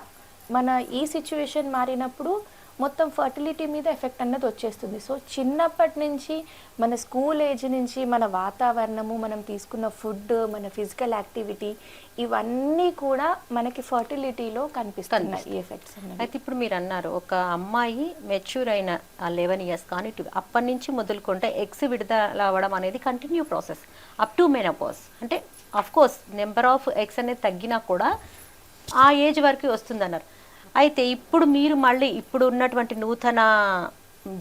మన ఈ సిచ్యువేషన్ మారినప్పుడు మొత్తం ఫర్టిలిటీ మీద ఎఫెక్ట్ అన్నది వచ్చేస్తుంది. సో చిన్నప్పటి నుంచి మన స్కూల్ ఏజ్ నుంచి మన వాతావరణము, మనం తీసుకున్న ఫుడ్, మన ఫిజికల్ యాక్టివిటీ, ఇవన్నీ కూడా మనకి ఫర్టిలిటీలో కనిపిస్తున్నాయి ఈ ఎఫెక్ట్స్.
అయితే ఇప్పుడు మీరు అన్నారు ఒక అమ్మాయి మెచ్యూర్ అయిన 11 ఇయర్స్ కానీ అప్పటి నుంచి మొదలుకుంటే ఎగ్స్ విడుదల అవ్వడం అనేది continue process up to menopause. అంటే of course number of eggs అనేది తగ్గినా కూడా ఆ ఏజ్ వరకు వస్తుందన్నారు. అయితే ఇప్పుడు మీరు మళ్ళీ ఇప్పుడు ఉన్నటువంటి నూతన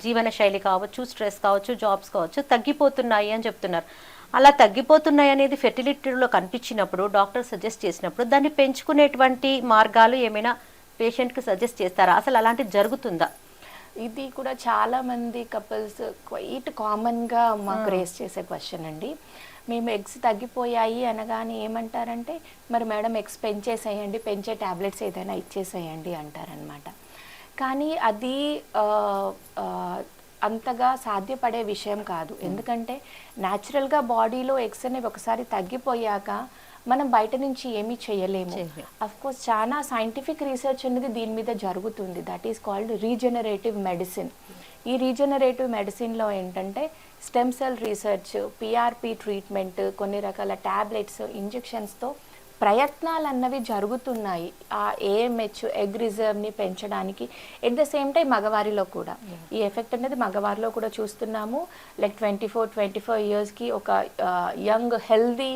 జీవన శైలి కావచ్చు, స్ట్రెస్ కావచ్చు, జాబ్స్ కావచ్చు తగ్గిపోతున్నాయి అని చెప్తున్నారు. అలా తగ్గిపోతున్నాయి అనేది ఫెర్టిలిటీలో కనిపించినప్పుడు డాక్టర్ సజెస్ట్ చేసినప్పుడు దాన్ని పెంచుకునేటువంటి మార్గాలు ఏమైనా పేషెంట్కి సజెస్ట్ చేస్తారా? అసలు అలాంటిది జరుగుతుందా?
ఇది కూడా చాలా మంది కపుల్స్ క్వైట్ కామన్గా మాకు రేస్ చేసే క్వశ్చన్ అండి. మేము ఎగ్స్ తగ్గిపోయాయి అనగానే ఏమంటారంటే, మరి మేడం ఎగ్స్ పెంచేసేయండి, పెంచే ట్యాబ్లెట్స్ ఏదైనా ఇచ్చేసేయండి అంటారనమాట. కానీ అది అంతగా సాధ్యపడే విషయం కాదు. ఎందుకంటే న్యాచురల్గా బాడీలో ఎగ్స్ అనేవి ఒకసారి తగ్గిపోయాక మనం బయట నుంచి ఏమీ చేయలేము. అఫ్ కోర్స్ చాలా సైంటిఫిక్ రీసెర్చ్ అనేది దీని మీద జరుగుతుంది. That is called regenerative medicine. ఈ రీజనరేటివ్ మెడిసిన్లో ఏంటంటే stem cell research, PRP treatment, కొన్ని రకాల ట్యాబ్లెట్స్, ఇంజెక్షన్స్తో ప్రయత్నాలు అన్నవి జరుగుతున్నాయి ఆ ఏఎంహెచ్ ఎగ్ రిజర్వ్ని పెంచడానికి. ఎట్ ద సేమ్ టైం మగవారిలో కూడా ఈ ఎఫెక్ట్ అనేది మగవారిలో కూడా చూస్తున్నాము. లైక్ 24 ఇయర్స్కి ఒక యంగ్ హెల్దీ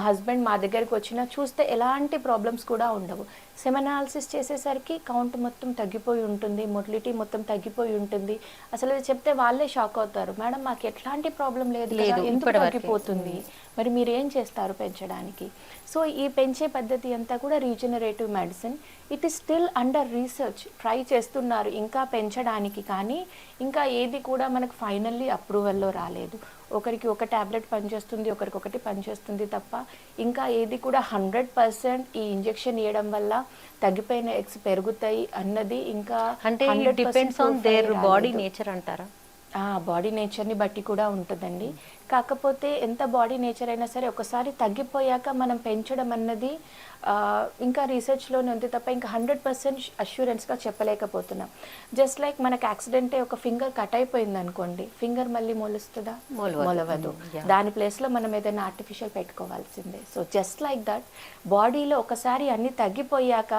హస్బెండ్ మా దగ్గరికి వచ్చినా చూస్తే ఎలాంటి ప్రాబ్లమ్స్ కూడా ఉండవు. సెమెనాలిసిస్ చేసేసరికి కౌంట్ మొత్తం తగ్గిపోయి ఉంటుంది, మొటిలిటీ మొత్తం తగ్గిపోయి ఉంటుంది. అసలు చెప్తే వాళ్ళే షాక్ అవుతారు, మేడం మాకు ఎట్లాంటి ప్రాబ్లం లేదు, ఎందుకు తగ్గిపోతుంది, మరి మీరు ఏం చేస్తారు పెంచడానికి? సో ఈ పెంచే పద్ధతి అంతా కూడా regenerative medicine. It is still under research. Try చేస్తున్నారు ఇంకా పెంచడానికి, కానీ ఇంకా ఏది కూడా మనకు ఫైనల్లీ అప్రూవల్లో రాలేదు. ఒకరికి ఒక ట్యాబ్లెట్ పనిచేస్తుంది, ఒకరికి ఒకటి పనిచేస్తుంది తప్ప ఇంకా ఏది కూడా 100% ఈ ఇంజెక్షన్ ఇవ్వడం వల్ల తగ్గిపోయిన ఎగ్స్ పెరుగుతాయి అన్నది ఇంకా
అంటే depends on their body nature అంటారా?
బాడీ నేచర్ని బట్టి కూడా ఉంటుందండి. కాకపోతే ఎంత బాడీ నేచర్ అయినా సరే ఒకసారి తగ్గిపోయాక మనం పెంచడం అన్నది ఇంకా రీసెర్చ్లోనే ఉంది తప్ప ఇంకా 100% అష్యూరెన్స్గా చెప్పలేకపోతున్నాం. జస్ట్ లైక్ మనకు యాక్సిడెంటే ఒక ఫింగర్ కట్ అయిపోయింది అనుకోండి, ఫింగర్ మళ్ళీ మొలుస్తుందా? మొలవదు. దాని ప్లేస్లో మనం ఏదైనా ఆర్టిఫిషియల్ పెట్టుకోవాల్సిందే. సో జస్ట్ లైక్ దట్ బాడీలో ఒకసారి అన్నీ తగ్గిపోయాక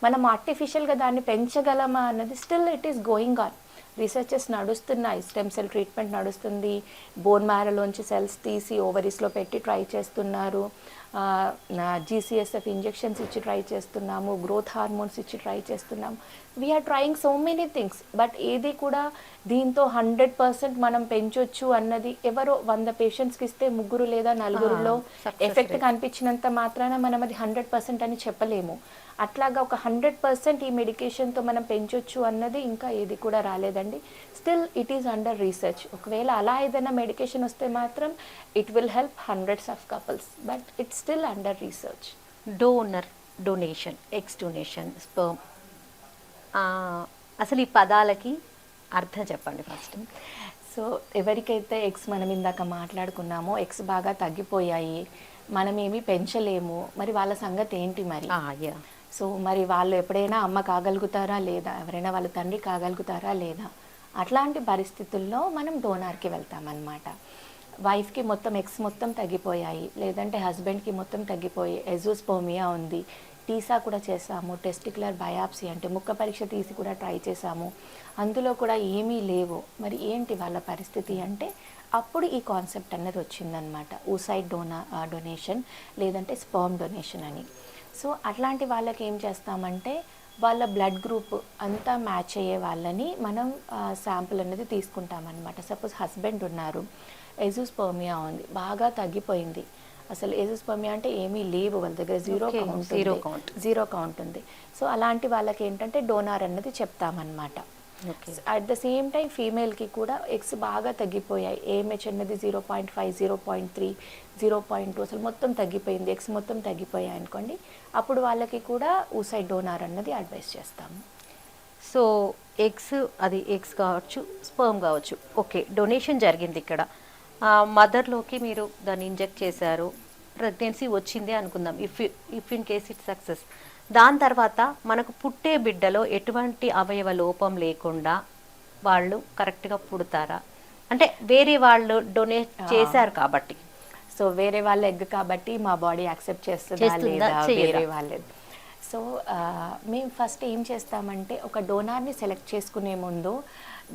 మనం ఆర్టిఫిషియల్గా దాన్ని పెంచగలమా అన్నది still it is going on. Researches నడుస్తున్నాయి, స్టెమ్ సెల్ ట్రీట్మెంట్ నడుస్తుంది, బోన్ మ్యారోలోంచి సెల్స్ తీసి ఓవరీస్లో పెట్టి ట్రై చేస్తున్నారు, GCSF ఇంజెక్షన్స్ ఇచ్చి ట్రై చేస్తున్నాము, గ్రోత్ హార్మోన్స్ ఇచ్చి ట్రై చేస్తున్నాము. We're trying so many things. But ఏది కూడా దీంతో 100% మనం పెంచొచ్చు అన్నది ఎవరో 100 పేషెంట్స్కి ఇస్తే 3 లేదా 4లో ఎఫెక్ట్ కనిపించినంత మాత్రాన మనం అది 100% అని చెప్పలేము. అట్లాగా ఒక 100% ఈ మెడికేషన్తో మనం పెంచొచ్చు అన్నది ఇంకా ఏది కూడా రాలేదండి. Still it is under research. ఒకవేళ అలా ఏదైనా మెడికేషన్ వస్తే మాత్రం it will help hundreds of couples, but it's still under research.
Donation, eggs donation, sperm, అసలు ఈ పదాలకి అర్థం చెప్పండి ఫస్ట్.
సో ఎవరికైతే ఎగ్స్ మనం ఇందాక మాట్లాడుకున్నామో ఎగ్స్ బాగా తగ్గిపోయాయి, మనమేమి పెంచలేము, మరి వాళ్ళ సంగతి ఏంటి మరి? సో మరి వాళ్ళు ఎప్పుడైనా అమ్మ కాగలుగుతారా లేదా, ఎవరైనా వాళ్ళ తండ్రి కాగలుగుతారా లేదా, అట్లాంటి పరిస్థితుల్లో మనం డోనార్కి వెళ్తామన్నమాట. వైఫ్కి మొత్తం ఎగ్స్ మొత్తం తగ్గిపోయాయి, లేదంటే హస్బెండ్కి మొత్తం తగ్గిపోయి ఎజోస్పర్మియా ఉంది, టీసా కూడా చేసాము, టెస్టిక్యులర్ బయాప్సీ అంటే ముక్క పరీక్ష తీసి కూడా ట్రై చేసాము, అందులో కూడా ఏమీ లేవు, మరి ఏంటి వాళ్ళ పరిస్థితి అంటే అప్పుడు ఈ కాన్సెప్ట్ అన్నది వచ్చిందనమాట, ఊసైడ్ డొనేషన్ లేదంటే స్పర్మ్ డొనేషన్ అని. సో అట్లాంటి వాళ్ళకి ఏం చేస్తామంటే వాళ్ళ బ్లడ్ గ్రూప్ అంతా మ్యాచ్ అయ్యే వాళ్ళని మనం శాంపుల్ అనేది తీసుకుంటామన్నమాట. సపోజ్ హస్బెండ్ ఉన్నారు, ఎజోస్పర్మియా ఉంది, బాగా తగ్గిపోయింది, అసలు ఎజోస్పర్మియా అంటే ఏమీ లేవు వాళ్ళ దగ్గర, జీరో కౌంట్ ఉంది. సో అలాంటి వాళ్ళకి ఏంటంటే డోనార్ అన్నది చెప్తామన్నమాట. అట్ ద సేమ్ టైం ఫీమేల్కి కూడా ఎగ్స్ బాగా తగ్గిపోయాయి, ఏఎంహెచ్ అన్నది 0.5, 0.3, 0.2 అసలు మొత్తం తగ్గిపోయింది, ఎగ్స్ మొత్తం తగ్గిపోయాయి అనుకోండి, అప్పుడు వాళ్ళకి కూడా ఊసైడ్ డోనార్ అన్నది అడ్వైస్ చేస్తాము.
సో ఎగ్స్ కావచ్చు, స్పర్మ్ కావచ్చు, ఓకే, డొనేషన్ జరిగింది ఇక్కడ, మదర్లోకి మీరు దాన్ని ఇంజెక్ట్ చేశారు, ప్రెగ్నెన్సీ వచ్చింది అనుకుందాం, if in case it success, దాని తర్వాత మనకు పుట్టే బిడ్డలో ఎటువంటి అవయవ లోపం లేకుండా వాళ్ళు కరెక్ట్గా పుడతారా? అంటే వేరే వాళ్ళు డొనేట్ చేశారు కాబట్టి,
సో వేరే వాళ్ళ ఎగ్ కాబట్టి మా బాడీ యాక్సెప్ట్ చేస్తుందా లేదా వేరే వాళ్ళది. సో మేము ఫస్ట్ ఏం చేస్తామంటే ఒక డోనార్ని సెలెక్ట్ చేసుకునే ముందు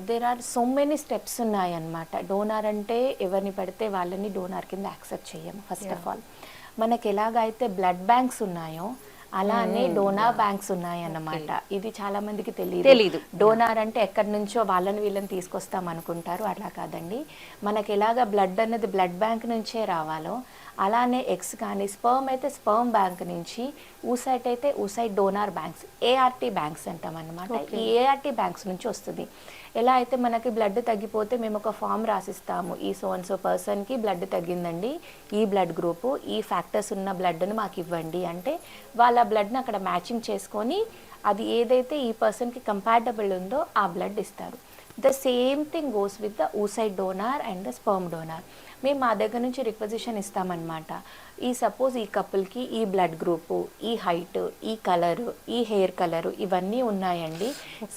there are so many steps ఉన్నాయన్నమాట. డోనార్ అంటే ఎవరిని పడితే వాళ్ళని డోనార్ కింద యాక్సెప్ట్ చేయము. ఫస్ట్ ఆఫ్ ఆల్ మనకి ఎలాగైతే బ్లడ్ బ్యాంక్స్ ఉన్నాయో అలానే డోనార్ బ్యాంక్స్ ఉన్నాయి అన్నమాట. ఇది చాలా మందికి తెలియదు. డోనార్ అంటే ఎక్కడి నుంచో వాళ్ళని వీళ్ళని తీసుకొస్తాం అనుకుంటారు, అట్లా కాదండి. మనకి ఎలాగ బ్లడ్ అన్నది బ్లడ్ బ్యాంక్ నుంచే రావాలో అలానే ఎగ్స్ కానీ స్పర్మ్ అయితే స్పర్మ్ బ్యాంక్ నుంచి, ఊసైట్ అయితే oocyte donor banks, ART banks అంటాం అన్నమాట. ఈ ART బ్యాంక్స్ నుంచి వస్తుంది. ఎలా అయితే మనకి బ్లడ్ తగ్గిపోతే మేము ఒక ఫామ్ రాసిస్తాము, ఈ సో పర్సన్కి బ్లడ్ తగ్గిందండి, ఈ బ్లడ్ గ్రూపు, ఈ ఫ్యాక్టర్స్ ఉన్న బ్లడ్ను మాకు ఇవ్వండి అంటే వాళ్ళ బ్లడ్ని అక్కడ మ్యాచింగ్ చేసుకొని అది ఏదైతే ఈ పర్సన్కి కంపాటబుల్ ఉందో ఆ బ్లడ్ ఇస్తారు. The same thing goes with the oocyte donor and the sperm donor. మేము మా దగ్గర నుంచి రిక్వజిషన్ ఇస్తామన్నమాట. ఈ సపోజ్ ఈ కపుల్కి ఈ బ్లడ్ గ్రూపు, ఈ హైట్, ఈ కలరు, ఈ హెయిర్ కలరు ఇవన్నీ ఉన్నాయండి,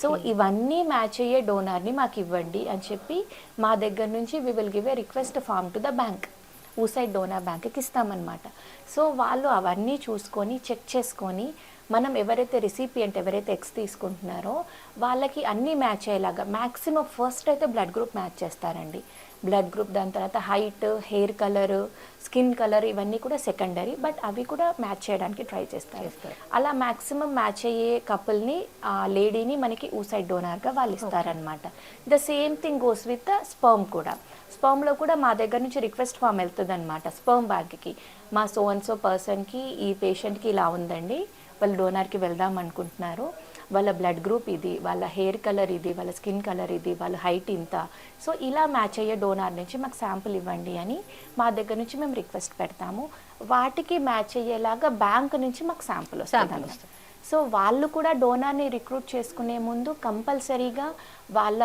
సో ఇవన్నీ మ్యాచ్ అయ్యే డోనార్ని మాకు ఇవ్వండి అని చెప్పి మా దగ్గర నుంచి we will give a request form to the bank, ఊసైడ్ డోనార్ బ్యాంక్కి ఇస్తామన్నమాట. సో వాళ్ళు అవన్నీ చూసుకొని చెక్ చేసుకొని మనం ఎవరైతే రిసిపియంట్ ఎవరైతే ఎగ్స్ తీసుకుంటున్నారో వాళ్ళకి అన్నీ మ్యాచ్ అయ్యేలాగా మ్యాక్సిమం ఫస్ట్ అయితే బ్లడ్ గ్రూప్ మ్యాచ్ చేస్తారండి. బ్లడ్ గ్రూప్, దాని తర్వాత height, hair colour, skin colour ఇవన్నీ కూడా సెకండరీ, బట్ అవి కూడా మ్యాచ్ చేయడానికి ట్రై చేస్తారు. అలా మ్యాక్సిమం మ్యాచ్ అయ్యే కపుల్ని, ఆ లేడీని మనకి ఊసైడ్ డోనార్గా వాళ్ళు ఇస్తారనమాట. The same thing goes with the sperm కూడా. స్పర్మ్లో కూడా మా దగ్గర నుంచి రిక్వెస్ట్ ఫామ్ వెళ్తుంది అనమాట స్పర్మ్ బ్యాంక్కి. మా సో అండ్ సో పర్సన్కి ఈ పేషెంట్కి ఇలా ఉందండి, వాళ్ళు డోనార్కి వెళ్దాం అనుకుంటున్నారు, వాళ్ళ బ్లడ్ గ్రూప్ ఇది, వాళ్ళ హెయిర్ కలర్ ఇది, వాళ్ళ స్కిన్ కలర్ ఇది, వాళ్ళ హైట్ ఇంత, సో ఇలా మ్యాచ్ అయ్యే డోనార్ నుంచి మాకు శాంపుల్ ఇవ్వండి అని మా దగ్గర నుంచి మేము రిక్వెస్ట్ పెడతాము. వాటికి మ్యాచ్ అయ్యేలాగా బ్యాంక్ నుంచి మాకు శాంపుల్ వస్తుంది. సో వాళ్ళు కూడా డోనార్ని రిక్రూట్ చేసుకునే ముందు కంపల్సరీగా వాళ్ళ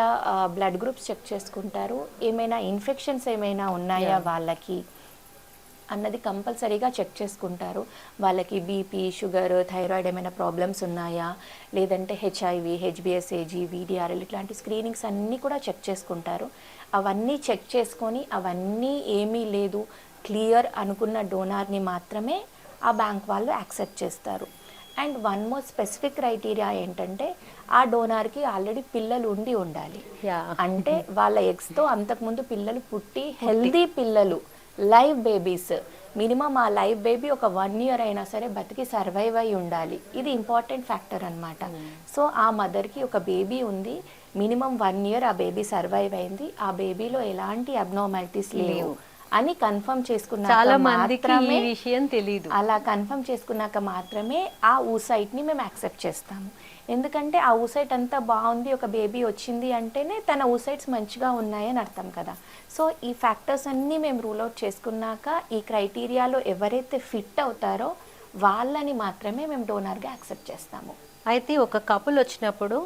బ్లడ్ గ్రూప్స్ చెక్ చేసుకుంటారు, ఏమైనా ఇన్ఫెక్షన్స్ ఏమైనా ఉన్నాయా వాళ్ళకి అన్నది కంపల్సరీగా చెక్ చేసుకుంటారు. వాళ్ళకి బీపీ, షుగర్, థైరాయిడ్ ఏమైనా ప్రాబ్లమ్స్ ఉన్నాయా, లేదంటే హెచ్ఐవి, హెచ్బిఎస్ఏజీ, వీడిఆర్ఎల్ ఇట్లాంటి స్క్రీనింగ్స్ అన్నీ కూడా చెక్ చేసుకుంటారు. అవన్నీ చెక్ చేసుకొని అవన్నీ ఏమీ లేదు క్లియర్ అనుకున్న డోనార్ని మాత్రమే ఆ బ్యాంక్ వాళ్ళు యాక్సెప్ట్ చేస్తారు. And one more specific criteria ఏంటంటే ఆ డోనార్కి ఆల్రెడీ పిల్లలు ఉండి ఉండాలి. అంటే వాళ్ళ ఎగ్స్తో అంతకుముందు పిల్లలు పుట్టి హెల్దీ పిల్లలు, లైవ్ బేబీస్, మినిమం ఆ లైవ్ బేబీ ఒక 1 year అయినా సరే బతికి సర్వైవ్ అయి ఉండాలి. ఇది ఇంపార్టెంట్ ఫ్యాక్టర్ అనమాట. సో ఆ మదర్కి ఒక బేబీ ఉంది, మినిమం 1 year ఆ బేబీ సర్వైవ్ అయింది, ఆ బేబీలో ఎలాంటి అబ్నార్మాలిటీస్ లేవు అని కన్ఫర్మ్ చేసుకున్నాక మాత్రమే,
ఈ విషయం తెలియదు,
అలా కన్ఫర్మ్ చేసుకున్నాక మాత్రమే ఆ ఊసైట్ని మేము యాక్సెప్ట్ చేస్తాము. ఎందుకంటే ఆ ఊసైట్ అంతా బాగుంది, ఒక బేబీ వచ్చింది అంటేనే తన ఊసైట్స్ మంచిగా ఉన్నాయని అర్థం కదా. సో ఈ ఫ్యాక్టర్స్ అన్నీ మేము రూల్ అవుట్ చేసుకున్నాక ఈ క్రైటీరియాలో ఎవరైతే ఫిట్ అవుతారో వాళ్ళని మాత్రమే మేము డోనార్గా యాక్సెప్ట్ చేస్తాము.
అయితే ఒక కపుల్ వచ్చినప్పుడు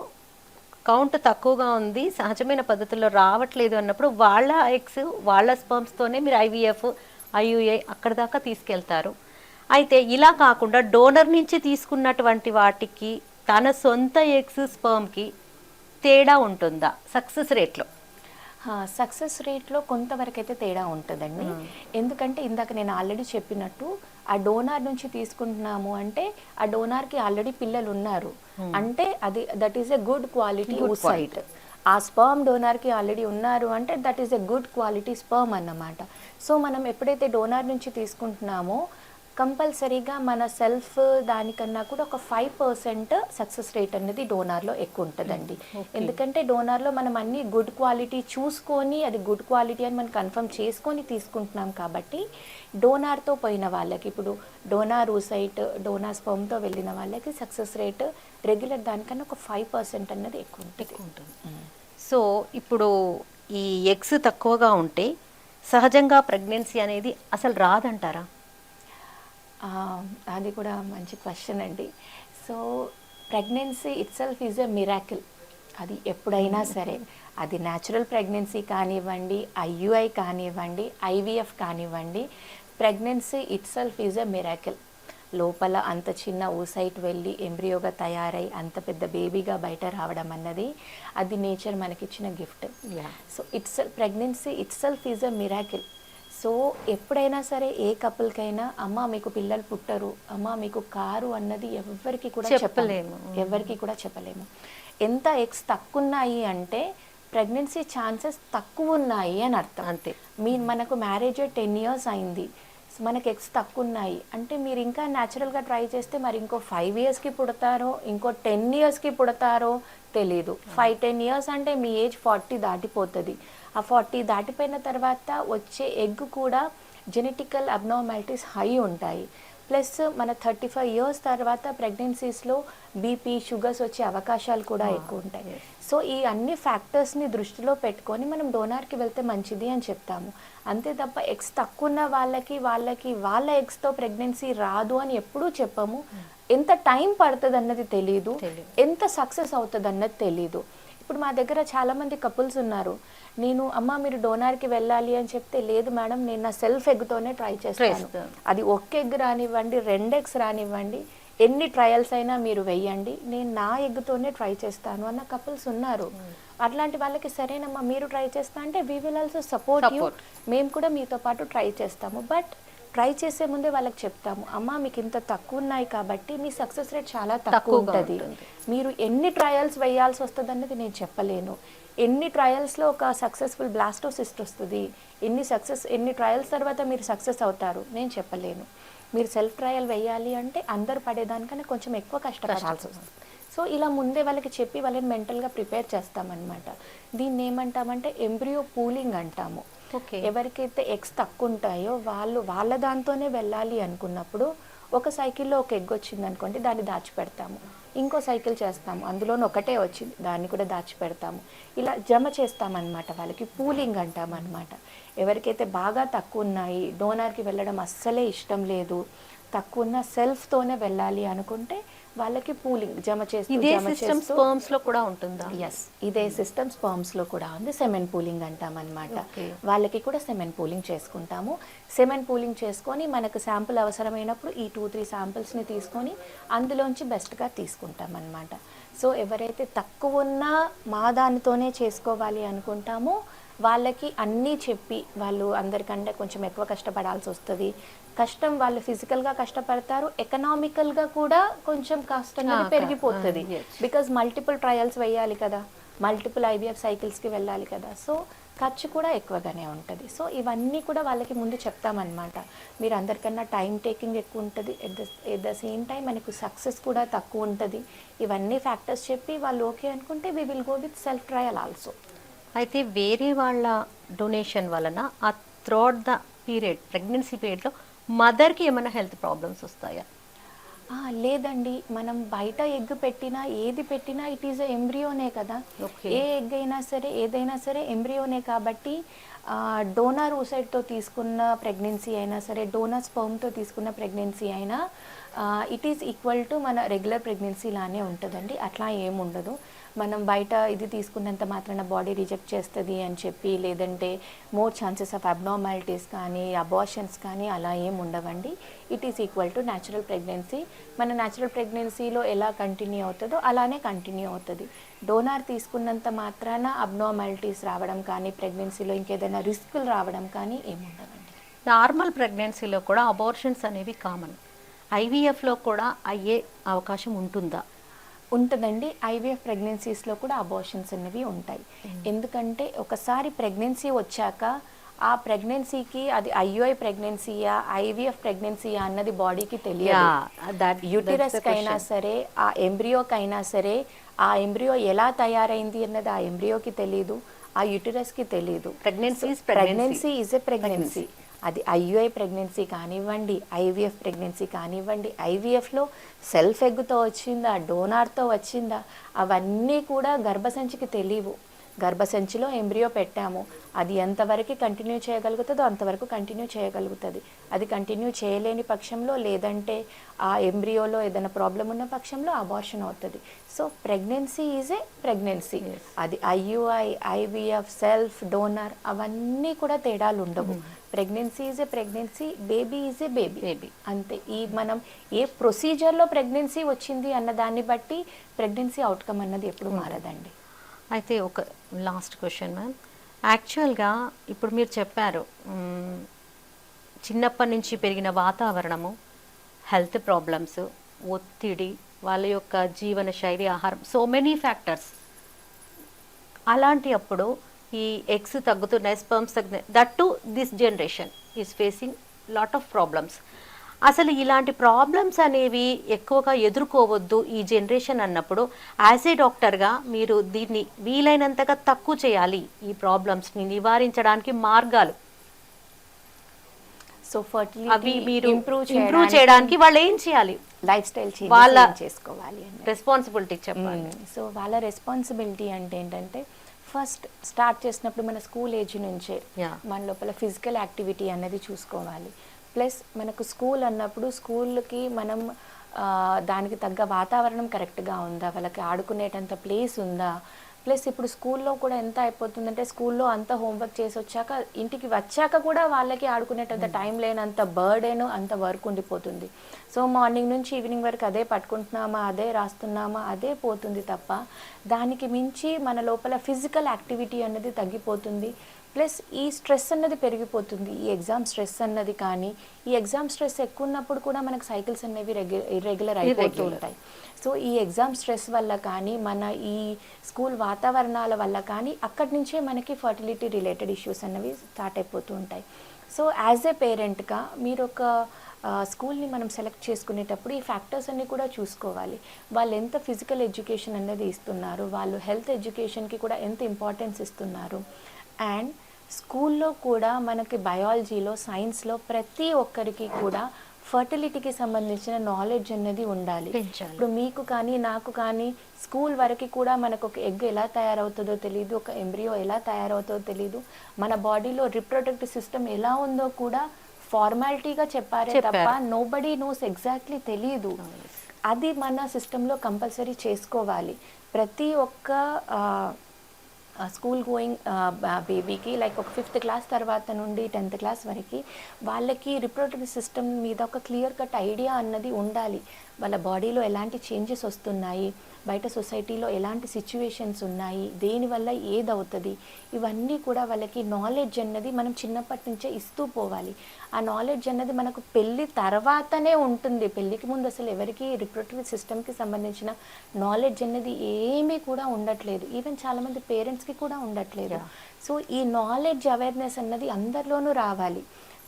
కౌంట్ తక్కువగా ఉంది, సహజమైన పద్ధతుల్లో రావట్లేదు అన్నప్పుడు వాళ్ళ ఎగ్స్ వాళ్ళ స్పర్మ్స్తోనే మీరు ఐవీఎఫ్, ఐయుఐ అక్కడ దాకా తీసుకెళ్తారు. అయితే ఇలా కాకుండా డోనర్ నుంచి తీసుకున్నటువంటి వాటికి తన సొంత ఎగ్స్ స్పర్మ్కి తేడా ఉంటుందా సక్సెస్ రేట్లో?
సక్సెస్ రేట్లో కొంతవరకు అయితే తేడా ఉంటుందండి. ఎందుకంటే ఇందాక నేను ఆల్రెడీ చెప్పినట్టు ఆ డోనార్ నుంచి తీసుకుంటున్నాము అంటే ఆ డోనార్కి ఆల్రెడీ పిల్లలు ఉన్నారు అంటే అది that is a good quality oocyte. ఆ స్పర్మ్ డోనార్కి ఆల్రెడీ ఉన్నారు అంటే that is a good quality sperm అన్నమాట. సో మనం ఎప్పుడైతే డోనార్ నుంచి తీసుకుంటున్నామో కంపల్సరీగా మన సెల్ఫ్ దానికన్నా కూడా ఒక 5% సక్సెస్ రేట్ అనేది డోనార్లో ఎక్కువ ఉంటుందండి. ఎందుకంటే డోనార్లో మనం అన్ని గుడ్ క్వాలిటీ చూసుకొని అది గుడ్ క్వాలిటీ అని మనం కన్ఫర్మ్ చేసుకొని తీసుకుంటున్నాం కాబట్టి డోనార్తో పోయిన వాళ్ళకి, ఇప్పుడు డోనార్ ఊసైట్, డోనార్ స్పర్మ్తో వెళ్ళిన వాళ్ళకి సక్సెస్ రేట్ రెగ్యులర్ దానికన్నా ఒక 5% అన్నది ఎక్కువ ఉంటుంది.
సో ఇప్పుడు ఈ ఎగ్స్ తక్కువగా ఉంటే సహజంగా ప్రెగ్నెన్సీ అనేది అసలు రాదంటారా?
అది కూడా మంచి క్వశ్చన్ అండి. So pregnancy it self is a miracle. అది ఎప్పుడైనా సరే, అది న్యాచురల్ ప్రెగ్నెన్సీ కానివ్వండి, ఐయుఐ కానివ్వండి, ఐవీఎఫ్ కానివ్వండి, pregnancy it self is a miracle. లోపల అంత చిన్న ఊసైట్ వెళ్ళి ఎంబ్రియోగా తయారై అంత పెద్ద బేబీగా బయట రావడం అన్నది అది నేచర్ మనకిచ్చిన gift. So pregnancy it self is a miracle. So ఎప్పుడైనా సరే ఏ కపుల్కైనా అమ్మ మీకు పిల్లలు పుట్టరు, అమ్మ మీకు కారు అన్నది ఎవరికి కూడా చెప్పలేము. ఎంత ఎగ్స్ తక్కువ ఉన్నాయి అంటే ప్రెగ్నెన్సీ ఛాన్సెస్ తక్కువ ఉన్నాయి అని అర్థం.
అంతే.
మనకు మ్యారేజ్ 10 years అయింది, మనకి ఎగ్స్ తక్కువ ఉన్నాయి అంటే మీరు ఇంకా న్యాచురల్గా ట్రై చేస్తే మరి ఇంకో 5 yearsకి పుడతారో ఇంకో 10 yearsకి పుడతారో తెలీదు. 5-10 years అంటే మీ ఏజ్ 40 దాటిపోతుంది. ఆ 40 దాటిపోయిన తర్వాత వచ్చే ఎగ్ కూడా జెనెటికల్ అబ్నార్మాలిటీస్ హై ఉంటాయి. ప్లస్ మన 35 years తర్వాత ప్రెగ్నెన్సీస్లో బీపీ, షుగర్స్ వచ్చే అవకాశాలు కూడా ఎక్కువ ఉంటాయి. సో ఈ అన్ని ఫ్యాక్టర్స్ని దృష్టిలో పెట్టుకొని మనం డోనార్కి వెళ్తే మంచిది అని చెప్తాము. అంతే తప్ప ఎగ్స్ తక్కువ ఉన్న వాళ్ళకి వాళ్ళ ఎగ్స్తో ప్రెగ్నెన్సీ రాదు అని ఎప్పుడూ చెప్పము. ఎంత టైం పడుతుంది అన్నది తెలీదు, ఎంత సక్సెస్ అవుతుంది అన్నది తెలీదు. ఇప్పుడు మా దగ్గర చాలామంది కపుల్స్ ఉన్నారు, నేను అమ్మ మీరు డోనార్కి వెళ్ళాలి అని చెప్తే లేదు మేడం నేను నా సెల్ఫ్ ఎగ్తోనే ట్రై చేస్తాను, అది ఒక్క ఎగ్ రానివ్వండి 2 eggs రానివ్వండి ఎన్ని ట్రయల్స్ అయినా మీరు వెయ్యండి, నేను నా ఎగ్తోనే ట్రై చేస్తాను అన్న కపుల్స్ ఉన్నారు. అట్లాంటి వాళ్ళకి సరేనమ్మా మీరు ట్రై చేస్తా అంటే we will also support you, మేము కూడా మీతో పాటు ట్రై చేస్తాము. బట్ ట్రై చేసే ముందే వాళ్ళకి చెప్తాము, అమ్మ మీకు ఇంత తక్కువ ఉన్నాయి కాబట్టి మీ సక్సెస్ రేట్ చాలా తక్కువ ఉంటుంది, మీరు ఎన్ని ట్రయల్స్ వేయాల్సి వస్తుంది అన్నది నేను చెప్పలేను. ఎన్ని ట్రయల్స్లో ఒక సక్సెస్ఫుల్ బ్లాస్టోసిస్ట్ వస్తుంది, ఎన్ని ట్రయల్స్ తర్వాత మీరు సక్సెస్ అవుతారు నేను చెప్పలేను. మీరు సెల్ఫ్ ట్రయల్ వేయాలి అంటే అందరు పడేదానికన్నా కొంచెం ఎక్కువ కష్టపడాల్సి వస్తుంది. సో ఇలా ముందే వాళ్ళకి చెప్పి వాళ్ళని మెంటల్గా ప్రిపేర్ చేస్తామన్నమాట. దీన్ని ఏమంటామంటే ఎంబ్రియో పూలింగ్ అంటాము.
ఓకే.
ఎవరికైతే ఎగ్స్ తక్కువ ఉంటాయో వాళ్ళ దాంతోనే వెళ్ళాలి అనుకున్నప్పుడు ఒక సైకిల్లో ఒక ఎగ్ వచ్చింది అనుకోండి, దాన్ని దాచిపెడతాము. ఇంకో సైకిల్ చేస్తాము, అందులోనే ఒకటే వచ్చింది, దాన్ని కూడా దాచిపెడతాము. ఇలా జమ చేస్తామన్నమాట. వాళ్ళకి పూలింగ్ అంటామన్నమాట. ఎవరికైతే బాగా తక్కువ ఉన్నాయి, డోనార్కి వెళ్ళడం అస్సలే ఇష్టం లేదు, తక్కువ ఉన్న సెల్ఫ్తోనే వెళ్ళాలి అనుకుంటే వాళ్ళకి పూలింగ్ జమ
ఇదే
చేస్తూ
సిస్టమ్ స్పర్మ్స్ లో కూడా ఉంటుందా?
ఎస్, ఇదే సిస్టమ్ స్పర్మ్స్లో కూడా ఉంది. సెమెన్ పూలింగ్ అంటామన్నమాట.
ఓకే.
వాళ్ళకి కూడా సెమెన్ పూలింగ్ చేసుకుంటాము. సెమెన్ పూలింగ్ చేసుకొని మనకు శాంపుల్ అవసరమైనప్పుడు ఈ 2-3 శాంపిల్స్ని తీసుకొని అందులోంచి బెస్ట్గా తీసుకుంటాం అన్నమాట. సో ఎవరైతే తక్కువ ఉన్నా మా దానితోనే చేసుకోవాలి అనుకుంటామో వాళ్ళకి అన్నీ చెప్పి, వాళ్ళు అందరికంటే కొంచెం ఎక్కువ కష్టపడాల్సి వస్తుంది. కష్టం వాళ్ళు ఫిజికల్గా కష్టపడతారు, ఎకనామికల్గా కూడా కొంచెం కష్టం పెరిగిపోతుంది. బికాజ్ మల్టిపుల్ ట్రయల్స్ వేయాలి కదా, మల్టిపుల్ ఐవీఎఫ్ సైకిల్స్కి వెళ్ళాలి కదా, సో ఖర్చు కూడా ఎక్కువగానే ఉంటుంది. సో ఇవన్నీ కూడా వాళ్ళకి ముందు చెప్తామన్నమాట. మీరు అందరికన్నా టైం టేకింగ్ ఎక్కువ ఉంటుంది, ఎట్ ద సేమ్ టైం మనకు సక్సెస్ కూడా తక్కువ ఉంటుంది. ఇవన్నీ ఫ్యాక్టర్స్ చెప్పి వాళ్ళు ఓకే అనుకుంటే we will go with self trial also.
అయితే వేరే వాళ్ళ డొనేషన్ వలన ఆ త్రూఅవుట్ ద పీరియడ్, ప్రెగ్నెన్సీ పీరియడ్లో మదర్కి ఏమైనా హెల్త్ ప్రాబ్లమ్స్ వస్తాయా?
లేదండి, మనం బయట ఎగ్ పెట్టినా ఏది పెట్టినా ఇట్ ఈజ్ ఎంబ్రియోనే కదా.
Okay.
ఏ ఎగ్ అయినా సరే ఏదైనా సరే ఎంబ్రియోనే కాబట్టి డోనార్ ఊసైడ్తో తీసుకున్న ప్రెగ్నెన్సీ అయినా సరే, డోనార్ స్పర్మ్తో తీసుకున్న ప్రెగ్నెన్సీ అయినా ఇట్ ఈస్ ఈక్వల్ టు మన రెగ్యులర్ ప్రెగ్నెన్సీ లానే ఉంటుందండి. అట్లా ఏముండదు. మనం బయట ఇది తీసుకున్నంత మాత్రాన బాడీ రిజెక్ట్ చేస్తుంది అని చెప్పి, లేదంటే మోర్ ఛాన్సెస్ ఆఫ్ అబ్నార్మాలిటీస్ కానీ అబార్షన్స్ కానీ అలా ఏం ఉండవండి. It is equal to natural pregnancy. మన న్యాచురల్ ప్రెగ్నెన్సీలో ఎలా కంటిన్యూ అవుతుందో అలానే కంటిన్యూ అవుతుంది. డోనార్ తీసుకున్నంత మాత్రాన అబ్నార్మాలిటీస్ రావడం కానీ, ప్రెగ్నెన్సీలో ఇంకేదైనా రిస్కులు రావడం కానీ ఏముండవండి.
నార్మల్ ప్రెగ్నెన్సీలో కూడా అబార్షన్స్ అనేవి కామన్. ఐవీఎఫ్లో కూడా అయ్యే అవకాశం ఉంటుందా?
ఉంటుందండి. ఐవీఎఫ్ ప్రెగ్నెన్సీస్లో కూడా అబార్షన్స్ అనేవి ఉంటాయి. ఎందుకంటే ఒకసారి ప్రెగ్నెన్సీ వచ్చాక ఆ ప్రెగ్నెన్సీకి అది ఐయుఐ ప్రెగ్నెన్సీయా ఐవీఎఫ్ ప్రెగ్నెన్సీయా అన్నది బాడీకి తెలియదు. యూటిరస్కైనా సరే, ఆ ఎంబ్రియోకైనా సరే, ఆ ఎంబ్రియో ఎలా తయారైంది అన్నది ఆ ఎంబ్రియోకి తెలియదు, ఆ యూటిరస్కి తెలియదు. Pregnancy is a pregnancy. అది ఐయుఐ ప్రెగ్నెన్సీ కానివ్వండి, ఐవీఎఫ్ ప్రెగ్నెన్సీ కానివ్వండి, ఐవీఎఫ్లో సెల్ఫ్ ఎగ్తో వచ్చిందా, డోనార్తో వచ్చిందా, అవన్నీ కూడా గర్భసంచికి తెలియవు. గర్భసంచిలో ఎంబ్రియో పెట్టాము, అది ఎంతవరకు కంటిన్యూ చేయగలుగుతుందో అంతవరకు కంటిన్యూ చేయగలుగుతుంది. అది కంటిన్యూ చేయలేని పక్షంలో, లేదంటే ఆ ఎంబ్రియోలో ఏదైనా ప్రాబ్లం ఉన్న పక్షంలో అబార్షన్ అవుతుంది. So pregnancy is a pregnancy. అది ఐయుఐ, ఐవీఎఫ్, సెల్ఫ్, డోనర్ అవన్నీ కూడా తేడాలు ఉండవు. Pregnancy is a pregnancy, baby is a baby, అంతే. మనం ఏ ప్రొసీజర్లో ప్రెగ్నెన్సీ వచ్చింది అన్న దాన్ని బట్టి ప్రెగ్నెన్సీ అవుట్కమ్ అన్నది ఎప్పుడు మారదండి.
అయితే ఒక లాస్ట్ క్వశ్చన్ మ్యామ్, యాక్చువల్గా ఇప్పుడు మీరు చెప్పారు చిన్నప్పటి నుంచి పెరిగిన వాతావరణము, హెల్త్ ప్రాబ్లమ్స్, ఒత్తిడి, వాళ్ళ యొక్క జీవన శైలి, ఆహారం, సో మెనీ ఫ్యాక్టర్స్. అలాంటి అప్పుడు ఈ ఎగ్స్ తగ్గుతున్నాయి, స్పర్మ్స్ తగ్గుతున్నాయి, that to this generation is facing lot of problems. అసలు ఇలాంటి ప్రాబ్లమ్స్ అనేవి ఎక్కువగా ఎదుర్కోవద్దు ఈ జనరేషన్ అన్నప్పుడు, యాజ్ ఏ డాక్టర్గా మీరు దీన్ని వీలైనంతగా తక్కువ చేయాలి, ఈ ప్రాబ్లమ్స్ని నివారించడానికి మార్గాలు
సో ఫర్టిలిటీ
మీరు ఇంప్రూవ్ చేయడానికి వాళ్ళు ఏం చేయాలి?
లైఫ్ స్టైల్
వాళ్ళ
చేసుకోవాలి అని
రెస్పాన్సిబిలిటీ చెప్పాలి.
సో వాళ్ళ రెస్పాన్సిబిలిటీ అంటే ఏంటంటే, ఫస్ట్ స్టార్ట్ చేసినప్పుడు మన స్కూల్ ఏజ్ నుంచే మన లోపల ఫిజికల్ యాక్టివిటీ అనేది చూసుకోవాలి. ప్లస్ మనకు స్కూల్ అన్నప్పుడు స్కూల్కి మనం దానికి తగ్గ వాతావరణం కరెక్ట్గా ఉందా, వాళ్ళకి ఆడుకునేటంత ప్లేస్ ఉందా. ప్లస్ ఇప్పుడు స్కూల్లో కూడా ఎంత అయిపోతుందంటే, స్కూల్లో అంత హోంవర్క్ చేసి వచ్చాక ఇంటికి వచ్చాక కూడా వాళ్ళకి ఆడుకునేటంత టైం లేనంత బర్డెను, అంత వర్క్ ఉండిపోతుంది. సో మార్నింగ్ నుంచి ఈవినింగ్ వరకు అదే పట్టుకుంటున్నామా, అదే రాస్తున్నామా, అదే పోతుంది తప్ప దానికి మించి మన లోపల ఫిజికల్ యాక్టివిటీ అన్నది తగ్గిపోతుంది. ప్లస్ ఈ స్ట్రెస్ అన్నది పెరిగిపోతుంది. ఈ ఎగ్జామ్ స్ట్రెస్ అన్నది కానీ, ఈ ఎగ్జామ్ స్ట్రెస్ ఎక్కువ ఉన్నప్పుడు కూడా మనకు సైకిల్స్ అనేవి ఇర్రెగ్యులర్ అయిపోతూ ఉంటాయి. సో ఈ ఎగ్జామ్ స్ట్రెస్ వల్ల కానీ, మన ఈ స్కూల్ వాతావరణాల వల్ల కానీ అక్కడి నుంచే మనకి ఫర్టిలిటీ రిలేటెడ్ ఇష్యూస్ అన్నవి స్టార్ట్ అయిపోతూ ఉంటాయి. సో యాజ్ ఏ పేరెంట్గా మీరు ఒక స్కూల్ని మనం సెలెక్ట్ చేసుకునేటప్పుడు ఈ ఫ్యాక్టర్స్ అన్నీ కూడా చూసుకోవాలి. వాళ్ళు ఎంత ఫిజికల్ ఎడ్యుకేషన్ అనేది ఇస్తున్నారు, వాళ్ళు హెల్త్ ఎడ్యుకేషన్కి కూడా ఎంత ఇంపార్టెన్స్ ఇస్తున్నారు, అండ్ స్కూల్లో కూడా మనకి బయాలజీలో, సైన్స్లో ప్రతి ఒక్కరికి కూడా ఫర్టిలిటీకి సంబంధించిన నాలెడ్జ్ అనేది ఉండాలి.
పెంచాలి.
ఇప్పుడు మీకు కానీ నాకు కానీ స్కూల్ వరకు కూడా మనకు ఒక ఎగ్ ఎలా తయారవుతుందో తెలియదు, ఒక ఎంబ్రియో ఎలా తయారవుతుందో తెలియదు, మన బాడీలో రిప్రొడక్టివ్ సిస్టమ్ ఎలా ఉందో కూడా ఫార్మాలిటీగా చెప్పారే తప్ప నోబడీ నోస్ ఎగ్జాక్ట్లీ తెలియదు. అది మన సిస్టంలో కంపల్సరీ చేసుకోవాలి. ప్రతి ఒక్క స్కూల్ గోయింగ్ బేబీకి లైక్ ఒక 5th క్లాస్ తర్వాత నుండి 10th క్లాస్ వరకు వాళ్ళకి రిప్రొడక్టివ్ సిస్టమ్ మీద ఒక క్లియర్ కట్ ఐడియా అన్నది ఉండాలి. వాళ్ళ బాడీలో ఎలాంటి చేంజెస్ వస్తున్నాయి, బయట సొసైటీలో ఎలాంటి సిచ్యువేషన్స్ ఉన్నాయి, దేనివల్ల ఏదవుతుంది, ఇవన్నీ కూడా వాళ్ళకి నాలెడ్జ్ అన్నది మనం చిన్నప్పటి నుంచే ఇస్తూ పోవాలి. ఆ నాలెడ్జ్ అన్నది మనకు పెళ్ళి తర్వాతనే ఉంటుంది. పెళ్ళికి ముందు అసలు ఎవరికి రిప్రొడక్టివ్ సిస్టమ్కి సంబంధించిన నాలెడ్జ్ అన్నది ఏమీ కూడా ఉండట్లేదు. ఈవెన్ చాలామంది పేరెంట్స్కి కూడా ఉండట్లేదు. సో ఈ నాలెడ్జ్ అవేర్నెస్ అన్నది అందరిలోనూ రావాలి,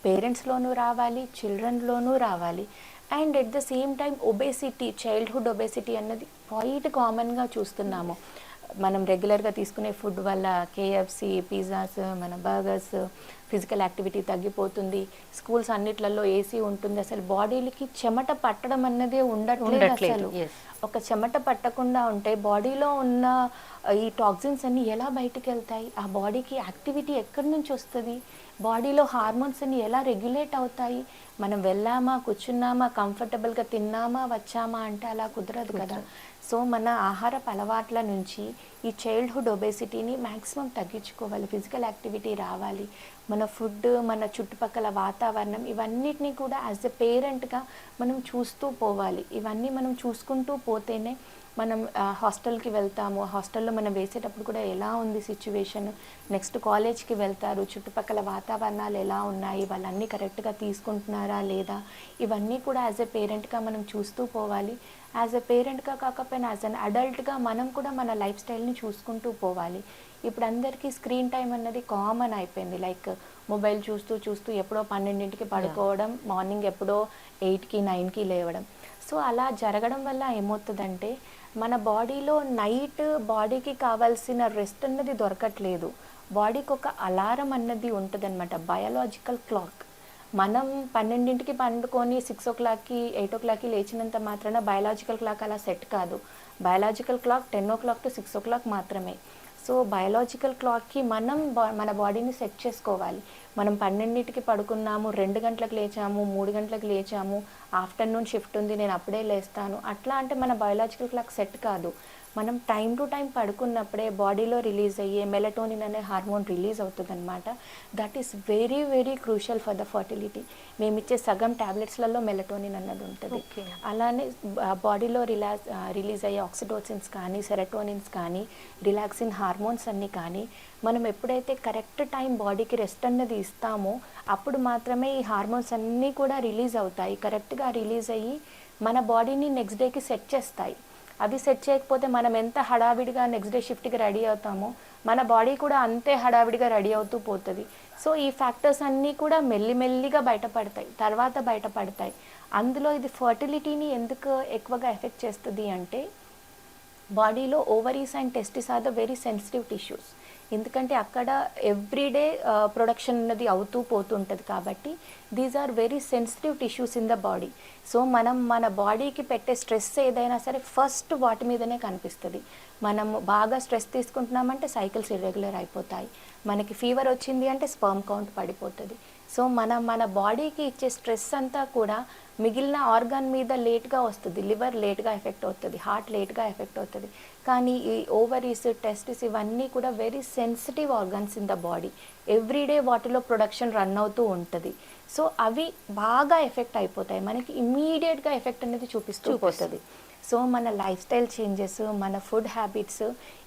పేరెంట్స్లోనూ రావాలి, చిల్డ్రన్లోనూ రావాలి. And at the same time obesity, childhood obesity అన్నది క్వైట్ కామన్గా చూస్తున్నాము. మనం రెగ్యులర్గా తీసుకునే ఫుడ్ వల్ల కేఎఫ్సి, పిజ్జాస్, మన బర్గర్స్, ఫిజికల్ యాక్టివిటీ తగ్గిపోతుంది. స్కూల్స్ అన్నిట్లలో ఏసీ ఉంటుంది. అసలు బాడీలకి చెమట పట్టడం అన్నదే ఉండట్లేదు. అసలు ఒక చెమట పట్టకుండా ఉంటే బాడీలో ఉన్న ఈ టాక్సిన్స్ అన్ని ఎలా బయటికి వెళ్తాయి, ఆ బాడీకి యాక్టివిటీ ఎక్కడి నుంచి వస్తుంది, బాడీలో హార్మోన్స్ అన్ని ఎలా రెగ్యులేట్ అవుతాయి. మనం వెళ్ళామా, కూర్చున్నామా, కంఫర్టబుల్గా తిన్నామా, వచ్చామా అంటే అలా కుదరదు కదా. సో మన ఆహారపు అలవాట్ల నుంచి ఈ చైల్డ్హుడ్ ఒబేసిటీని మ్యాక్సిమం తగ్గించుకోవాలి. ఫిజికల్ యాక్టివిటీ రావాలి. మన ఫుడ్, మన చుట్టుపక్కల వాతావరణం, ఇవన్నిటినీ కూడా యాజ్ ఎ పేరెంట్గా మనం చూస్తూ పోవాలి. ఇవన్నీ మనం చూసుకుంటూ పోతేనే మనం హాస్టల్కి వెళ్తాము. హాస్టల్లో మనం వేసేటప్పుడు కూడా ఎలా ఉంది సిచ్యువేషన్, నెక్స్ట్ కాలేజ్కి వెళ్తారు, చుట్టుపక్కల వాతావరణాలు ఎలా ఉన్నాయి, వాళ్ళన్నీ కరెక్ట్గా తీసుకుంటున్నారా లేదా, ఇవన్నీ కూడా యాజ్ ఎ పేరెంట్గా మనం చూస్తూ పోవాలి. యాజ్ ఎ పేరెంట్గా కాకపోయినా యాజ్ అన్ అడల్ట్గా మనం కూడా మన లైఫ్ స్టైల్ని చూసుకుంటూ పోవాలి. ఇప్పుడు అందరికీ స్క్రీన్ టైం అన్నది కామన్ అయిపోయింది. లైక్ మొబైల్ చూస్తూ చూస్తూ ఎప్పుడో 12ంటికి పడుకోవడం, మార్నింగ్ ఎప్పుడో 8కి 9కి లేవడం. సో అలా జరగడం వల్ల ఏమవుతుందంటే మన బాడీలో నైట్ బాడీకి కావాల్సిన రెస్ట్ అన్నది దొరకట్లేదు. బాడీకి ఒక అలారం అన్నది ఉంటుంది అనమాట, బయాలజికల్ క్లాక్. మనం 12ంటికి పండుకొని 6 o'clockకి 8 o'clockకి లేచినంత మాత్రాన బయాలజికల్ క్లాక్ అలా సెట్ కాదు. Biological clock 10 o'clock to 6 o'clock మాత్రమే. సో బయాలజికల్ క్లాక్కి మనం మన బాడీని సెట్ చేసుకోవాలి. మనం 12ంటికి పడుకున్నాము, 2 గంటలకు లేచాము, 3 గంటలకు లేచాము, ఆఫ్టర్నూన్ షిఫ్ట్ ఉంది నేను అప్పుడే లేస్తాను, అట్లా అంటే మన బయాలజికల్ క్లాక్ సెట్ కాదు. మనం టైం టు టైం పడుకున్నప్పుడే బాడీలో రిలీజ్ అయ్యే మెలటోనిన్ అనే హార్మోన్ రిలీజ్ అవుతుంది అనమాట. That is very very crucial for the fertility. మేము ఇచ్చే సగం ట్యాబ్లెట్స్లలో మెలటోనిన్ అన్నది ఉంటుంది. అలానే బాడీలో రిలీజ్ అయ్యే ఆక్సిటోసిన్స్ కానీ, సెరటోనిన్స్ కానీ, రిలాక్సిన్ హార్మోన్స్ అన్నీ కానీ మనం ఎప్పుడైతే కరెక్ట్ టైం బాడీకి రెస్ట్ అన్నది ఇస్తామో అప్పుడు మాత్రమే ఈ హార్మోన్స్ అన్నీ కూడా రిలీజ్ అవుతాయి. కరెక్ట్గా రిలీజ్ అయ్యి మన బాడీని నెక్స్ట్ డేకి సెట్ చేస్తాయి. అవి సెట్ చేయకపోతే మనం ఎంత హడావిడిగా నెక్స్ట్ డే షిఫ్ట్కి రెడీ అవుతామో మన బాడీ కూడా అంతే హడావిడిగా రెడీ అవుతూ పోతుంది. సో ఈ ఫ్యాక్టర్స్ అన్నీ కూడా మెల్లిమెల్లిగా బయటపడతాయి. అందులో ఇది ఫర్టిలిటీని ఎందుకు ఎక్కువగా ఎఫెక్ట్ చేస్తుంది అంటే బాడీలో ovaries and testis are the very sensitive tissues. ఎందుకంటే అక్కడ ఎవ్రీడే ప్రొడక్షన్ అన్నది అవుతూ పోతుంటుంది కాబట్టి these are very sensitive tissues in the body. So మనం మన బాడీకి పెట్టే స్ట్రెస్ ఏదైనా సరే ఫస్ట్ వాటి మీదనే కనిపిస్తుంది. మనం బాగా స్ట్రెస్ తీసుకుంటున్నామంటే సైకిల్స్ ఇర్రెగ్యులర్ అయిపోతాయి, మనకి ఫీవర్ వచ్చింది అంటే స్పర్మ్ కౌంట్ పడిపోతుంది. సో మన బాడీకి ఇచ్చే స్ట్రెస్ అంతా కూడా మిగిలిన ఆర్గాన్ మీద లేట్గా వస్తుంది. లివర్ లేట్గా ఎఫెక్ట్ అవుతుంది, హార్ట్ లేట్గా ఎఫెక్ట్ అవుతుంది. కానీ ఈ ఓవరీస్, టెస్టిస్ ఇవన్నీ కూడా very sensitive organs in the body. Everyday వాటిలో ప్రొడక్షన్ రన్ అవుతూ ఉంటుంది. సో అవి బాగా ఎఫెక్ట్ అయిపోతాయి, మనకి ఇమ్మీడియట్గా ఎఫెక్ట్ అనేది చూపిస్తూ పోతుంది. సో మన లైఫ్ స్టైల్ చేంజెస్, మన ఫుడ్ హ్యాబిట్స్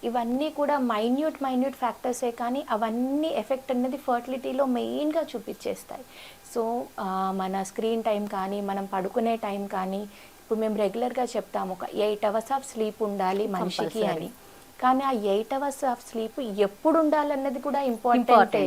ఇవన్నీ కూడా మైన్యూట్ ఫ్యాక్టర్సే, కానీ అవన్నీ ఎఫెక్ట్ అనేది ఫర్టిలిటీలో మెయిన్గా చూపించేస్తాయి. సో మన స్క్రీన్ టైం కానీ, మనం పడుకునే టైం కానీ, ఇప్పుడు మేము రెగ్యులర్గా చెప్తాము ఒక 8 hours ఆఫ్ స్లీప్ ఉండాలి మనిషికి అని. కానీ ఆ 8 hours ఆఫ్ స్లీప్ ఎప్పుడు ఉండాలన్నది కూడా ఇంపార్టెంటే.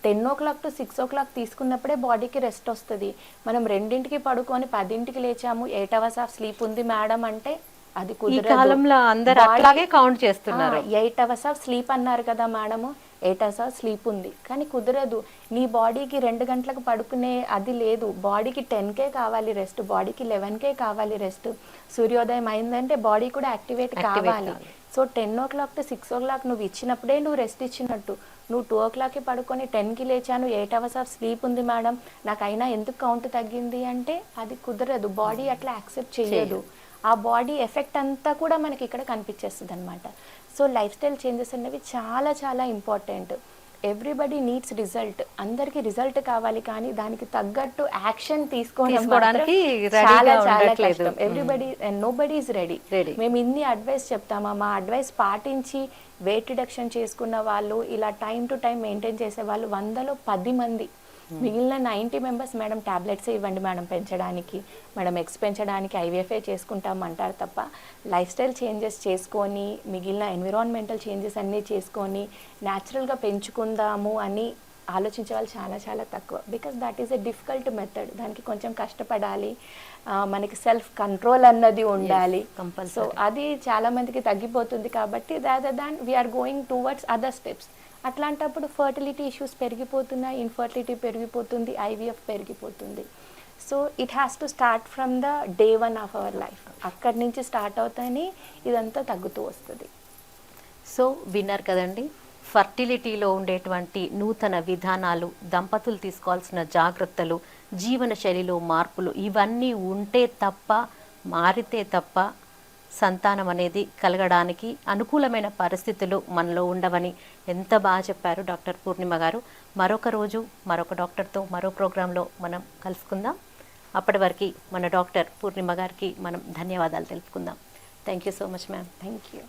10 o'clock to 6 o'clock తీసుకున్నప్పుడే బాడీకి రెస్ట్ వస్తుంది. మనం 2ంటికి పడుకొని 10ంటికి లేచాము, 8 hours ఆఫ్ స్లీప్ ఉంది మేడం అంటే అది
ఈ
కుదరదు.
కాలంలో అందరు
Body-
అట్లాగే కౌంట్ చేస్తున్నారు.
8 అవర్స్ ఆఫ్ స్లీప్ అన్నారు కదా మేడము, 8 అవర్స్ ఆఫ్ స్లీప్ ఉంది కానీ కుదరదు. నీ బాడీకి 2 గంటలకు పడుకునే అది లేదు, బాడీకి 10కే కావాలి రెస్ట్, బాడీకి 11కే కావాలి రెస్ట్. సూర్యోదయం అయిందంటే బాడీ కూడా యాక్టివేట్ కావాలి. సో 10 o'clock to 6 o'clock నువ్వు ఇచ్చినప్పుడే నువ్వు రెస్ట్ ఇచ్చినట్టు. నువ్వు 2 o'clockకి పడుకొని 10కి లేచాను, 8 అవర్స్ ఆఫ్ స్లీప్ ఉంది మేడం, నాకు అయినా ఎందుకు కౌంట్ తగ్గింది అంటే అది కుదరదు. బాడీ అట్లా యాక్సెప్ట్ చేయదు. ఆ బాడీ ఎఫెక్ట్ అంతా కూడా మనకి ఇక్కడ కనిపించేస్తుంది అనమాట. సో లైఫ్ స్టైల్ చేంజెస్ అనేవి చాలా చాలా ఇంపార్టెంట్. ఎవ్రీబడి నీడ్స్ రిజల్ట్, అందరికీ రిజల్ట్ కావాలి కానీ దానికి తగ్గట్టు యాక్షన్
తీసుకోవడానికి
చాలా
రెడీగా
చాలా
ఉండట్లేదు.
కష్టం. Everybody and nobody is ready. మేము ఇన్ని అడ్వైస్ చెప్తామా, మా అడ్వైస్ పాటించి వెయిట్ రిడక్షన్ చేసుకున్న వాళ్ళు, ఇలా టైం టు టైం మెయింటైన్ చేసే వాళ్ళు 100లో 10 మంది. మిగిలిన 90 మెంబర్స్ మేడం ట్యాబ్లెట్సే ఇవ్వండి మేడం పెంచడానికి, మేడం ఎగ్స్ పెంచడానికి ఐవీఎఫ్ఏ చేసుకుంటాం అంటారు తప్ప లైఫ్ స్టైల్ చేంజెస్ చేసుకొని మిగిలిన ఎన్విరాన్మెంటల్ చేంజెస్ అన్నీ చేసుకొని న్యాచురల్గా పెంచుకుందాము అని ఆలోచించే వాళ్ళు చాలా చాలా తక్కువ. Because that is a difficult method. దానికి కొంచెం కష్టపడాలి, మనకి సెల్ఫ్ కంట్రోల్ అన్నది ఉండాలి. సో అది చాలా మందికి తగ్గిపోతుంది. కాబట్టి rather than we are going towards other steps. అట్లాంటప్పుడు ఫర్టిలిటీ ఇష్యూస్ పెరిగిపోతున్నాయి, ఇన్ఫర్టిలిటీ పెరిగిపోతుంది, ఐవీఎఫ్ పెరిగిపోతుంది. So it has to start from the day 1 of our life. అక్కడి నుంచి స్టార్ట్ అవుతాయని ఇదంతా తగ్గుతూ వస్తుంది.
సో విన్నారు కదండి, ఫర్టిలిటీలో ఉండేటువంటి నూతన విధానాలు, దంపతులు తీసుకోవాల్సిన జాగ్రత్తలు, జీవన శైలిలో మార్పులు ఇవన్నీ ఉంటే తప్ప, మారితే తప్ప సంతానం అనేది కలగడానికి అనుకూలమైన పరిస్థితులు మనలో ఉండవని ఎంత బాగా చెప్పారు డాక్టర్ పూర్ణిమ గారు. మరొక రోజు మరొక డాక్టర్తో మరో ప్రోగ్రాంలో మనం కలుసుకుందాం. అప్పటి వరకు మన డాక్టర్ పూర్ణిమ గారికి మనం ధన్యవాదాలు తెలుపుకుందాం. Thank you so much ma'am.
Thank you.